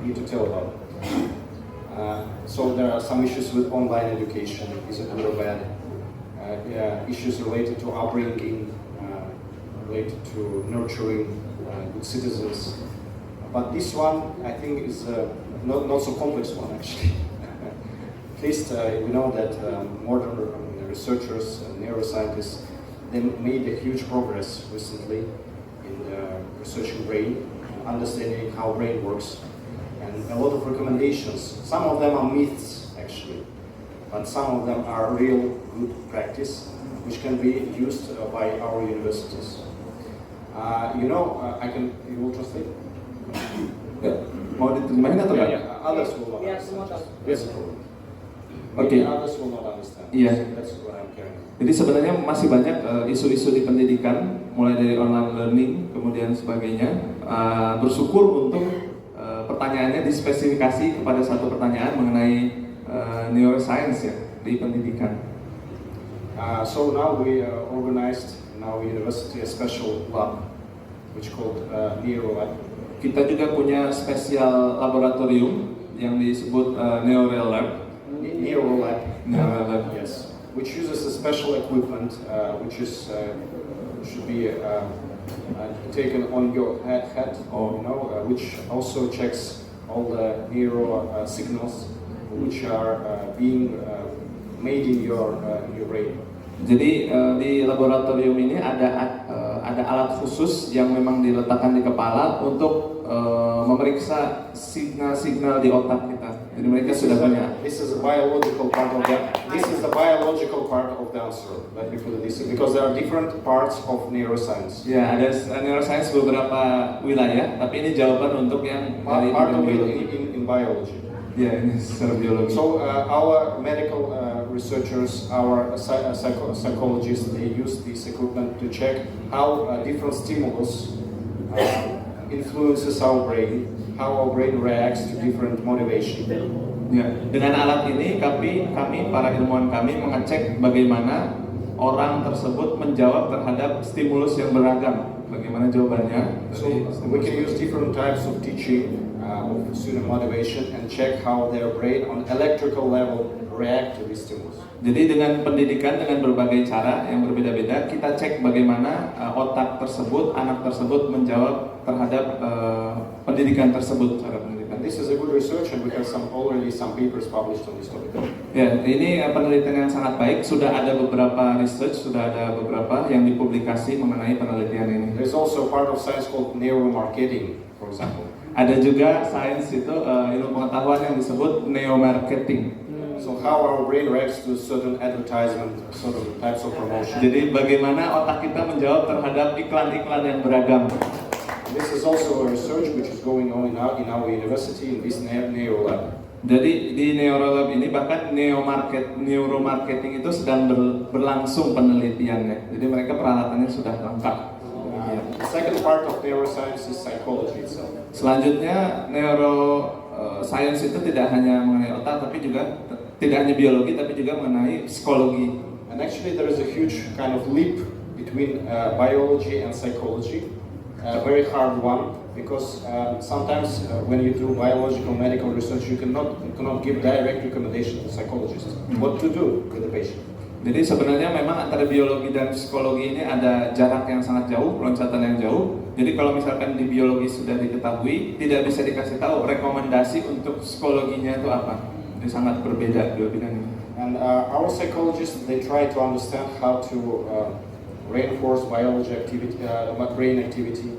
need to tell about. So there are some issues with online education, is it good or bad? Issues related to upbringing, related to nurturing good citizens. But this one, I think, is not so complex one actually. At least we know that modern researchers and neuroscientists, they made a huge progress recently in researching brain, understanding how brain works, and a lot of recommendations. Some of them are myths actually, but some of them are real good practice which can be used by our universities. You will translate? Mau diterjemahin atau enggak? Others will not understand. Yes, Okay. Others will not understand. Iya. That's what I'm carrying. Jadi sebenarnya masih banyak isu-isu di pendidikan, mulai dari online learning, kemudian sebagainya. Bersyukur untuk pertanyaannya dispesifikasi kepada satu pertanyaan mengenai neuroscience ya di pendidikan. So now we organized in our university a special lab, which called Neuro Lab. Kita juga punya spesial laboratorium yang disebut Neuro Lab. Neuro Lab. Neuro Lab. Yes, which uses a special equipment, which is should be taken on your head, which also checks all the neuro signals which are being made in your brain. Jadi di laboratorium ini ada alat khusus yang memang diletakkan di kepala untuk memeriksa signal-signal di otak kita. Jadi mereka sudah punya. This is a biological part of that. This is the biological part of the answer. Let me put it this way, because there are different parts of neuroscience. Ya, ada neuroscience beberapa wilayah, tapi ini jawaban untuk yang dari Part of it biologi. in biology. Ya, ini secara biologi. So our medical researchers, our psychologists, they use this equipment to check how different stimulus influences our brain, how our brain reacts to different motivation. Ya, dengan alat ini kami para ilmuwan kami mengecek bagaimana orang tersebut menjawab terhadap stimulus yang beragam. Bagaimana jawabannya? So we can use different types of teaching of student motivation and check how their brain on electrical level react to this stimulus. Jadi dengan pendidikan dengan berbagai cara yang berbeda-beda, kita cek bagaimana otak tersebut, anak tersebut menjawab terhadap pendidikan tersebut, cara pendidikan. And this is a good research, and we have already some papers published on this topic. Ya, ini penelitian yang sangat baik. Sudah ada beberapa research, sudah ada beberapa yang dipublikasi mengenai penelitian ini. There's also a part of science called neuromarketing, for example. Ada juga sains itu ilmu pengetahuan yang disebut neuromarketing. So how our brain reacts to certain advertisement, certain types of promotion. Jadi bagaimana otak kita menjawab terhadap iklan-iklan yang beragam. This is also a research which is going on in our university in this Neuro Lab. Jadi di Neuro Lab ini bahkan neuromarketing itu sedang berlangsung penelitiannya. Jadi mereka peralatannya sudah lengkap. The second part of neuroscience is psychology itself. Selanjutnya neuroscience itu tidak hanya mengenai otak, tapi juga tidak hanya biologi, tapi juga mengenai psikologi. And actually there is a huge kind of leap between biology and psychology. A very hard one, because sometimes when you do biological medical research, you cannot give direct recommendation to psychologists what to do with the patient. Jadi sebenarnya memang antara biologi dan psikologi ini ada jarak yang sangat jauh, loncatan yang jauh. Jadi kalau misalkan di biologi sudah diketahui, tidak bisa dikasih tahu rekomendasi untuk psikologinya itu apa. Jadi sangat berbeda dua bidang ini. And our psychologists, they try to understand how to reinforce biology activity, brain activity,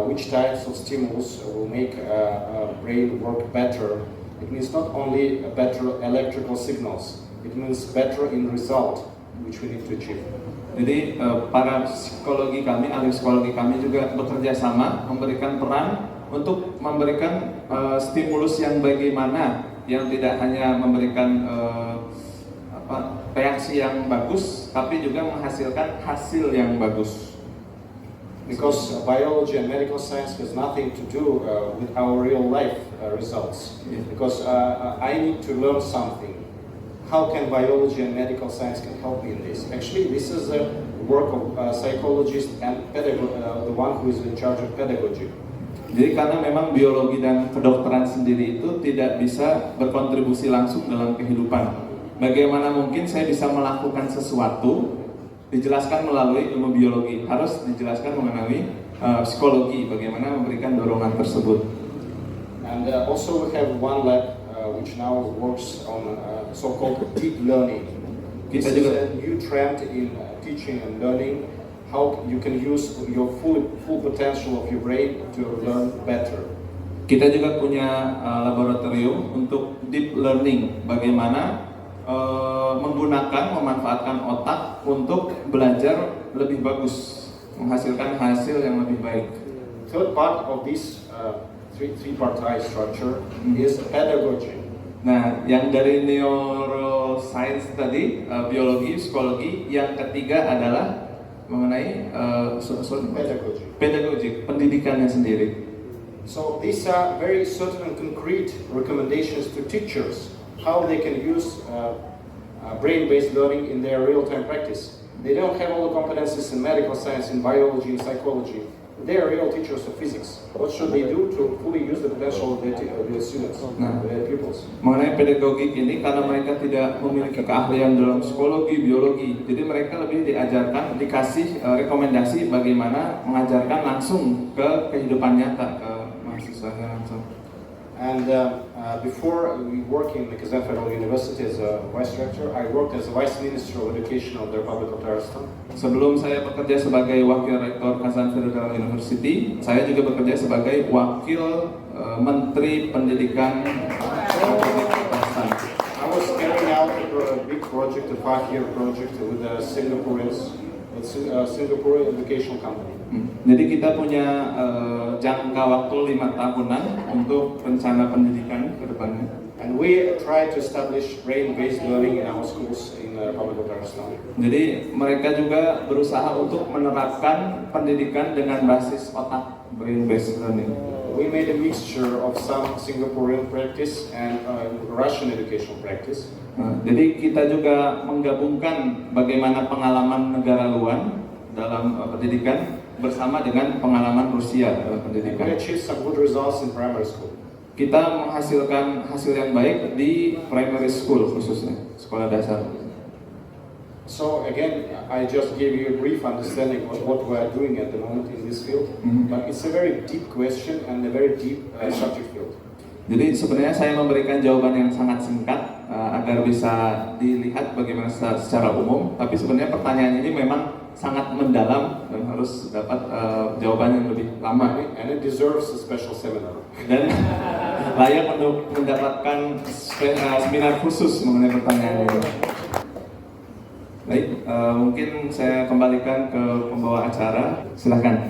which types of stimulus will make brain work better. It means not only better electrical signals, it means better in result, which we need to achieve. Jadi para psikologi kami, ahli psikologi kami juga bekerja sama memberikan peran untuk memberikan stimulus yang bagaimana yang tidak hanya memberikan reaksi yang bagus, tapi juga menghasilkan hasil yang bagus. Because biology and medical science has nothing to do with our real life results. Yeah. Because I need to learn something. How can biology and medical science can help me in this? Actually, this is the work of psychologists and the one who is in charge of pedagogy. Jadi karena memang biologi dan kedokteran sendiri itu tidak bisa berkontribusi langsung dalam kehidupan. Bagaimana mungkin saya bisa melakukan sesuatu dijelaskan melalui ilmu biologi, harus dijelaskan mengenai psikologi, bagaimana memberikan dorongan tersebut. And also we have one lab which now works on so-called deep learning. This is a new trend in teaching and learning, how you can use your full potential of your brain to learn better. Kita juga punya laboratorium untuk deep learning, bagaimana memanfaatkan otak untuk belajar lebih bagus, menghasilkan hasil yang lebih baik. Third part of this three-part structure is pedagogy. Nah, yang dari neuroscience tadi, biologi, psikologi, yang ketiga adalah mengenai pedagogi, pendidikannya sendiri. So these are very certain and concrete recommendations to teachers, how they can use brain-based learning in their real-time practice. They don't have all the competencies in medical science, in biology, in psychology. They are real teachers of physics. What should they do to fully use the potential of their students, their pupils? Mengenai pedagogik ini, karena mereka tidak memiliki keahlian dalam psikologi, biologi, jadi mereka lebih diajarkan, dikasih rekomendasi bagaimana mengajarkan langsung ke kehidupan nyata, ke mahasiswanya langsung. And before we work in Kazan Federal University as a vice rector, I worked as a vice minister of education of the Republic of Tatarstan. Sebelum saya bekerja sebagai wakil rektor Kazan Federal University, saya juga bekerja sebagai wakil menteri pendidikan Tatarstan. I was carrying out a big project, a 5-year project with the Singaporeans, Singapore Educational Company. Jadi kita punya jangka waktu 5 tahunan untuk rencana pendidikan ke depannya. And we try to establish brain-based learning in our schools in the Republic of Tatarstan. Jadi mereka juga berusaha untuk menerapkan pendidikan dengan basis otak, brain-based learning. We made a mixture of some Singaporean practice and Russian educational practice. Jadi kita juga menggabungkan bagaimana pengalaman negara luar dalam pendidikan bersama dengan pengalaman Rusia dalam We pendidikan. achieved some good results in primary school. Kita menghasilkan hasil yang baik di primary school khususnya, sekolah dasar. So again, I just gave you a brief understanding of what we are doing at the moment in this field, but it's a very deep question and a very deep subject field. Jadi sebenarnya saya memberikan jawaban yang sangat singkat agar bisa dilihat bagaimana secara umum, tapi sebenarnya pertanyaan ini memang sangat mendalam dan harus dapat jawaban yang lebih lama, And it deserves a special seminar. dan layak untuk mendapatkan seminar khusus mengenai pertanyaan ini. Baik, mungkin saya kembalikan ke pembawa acara. Silakan.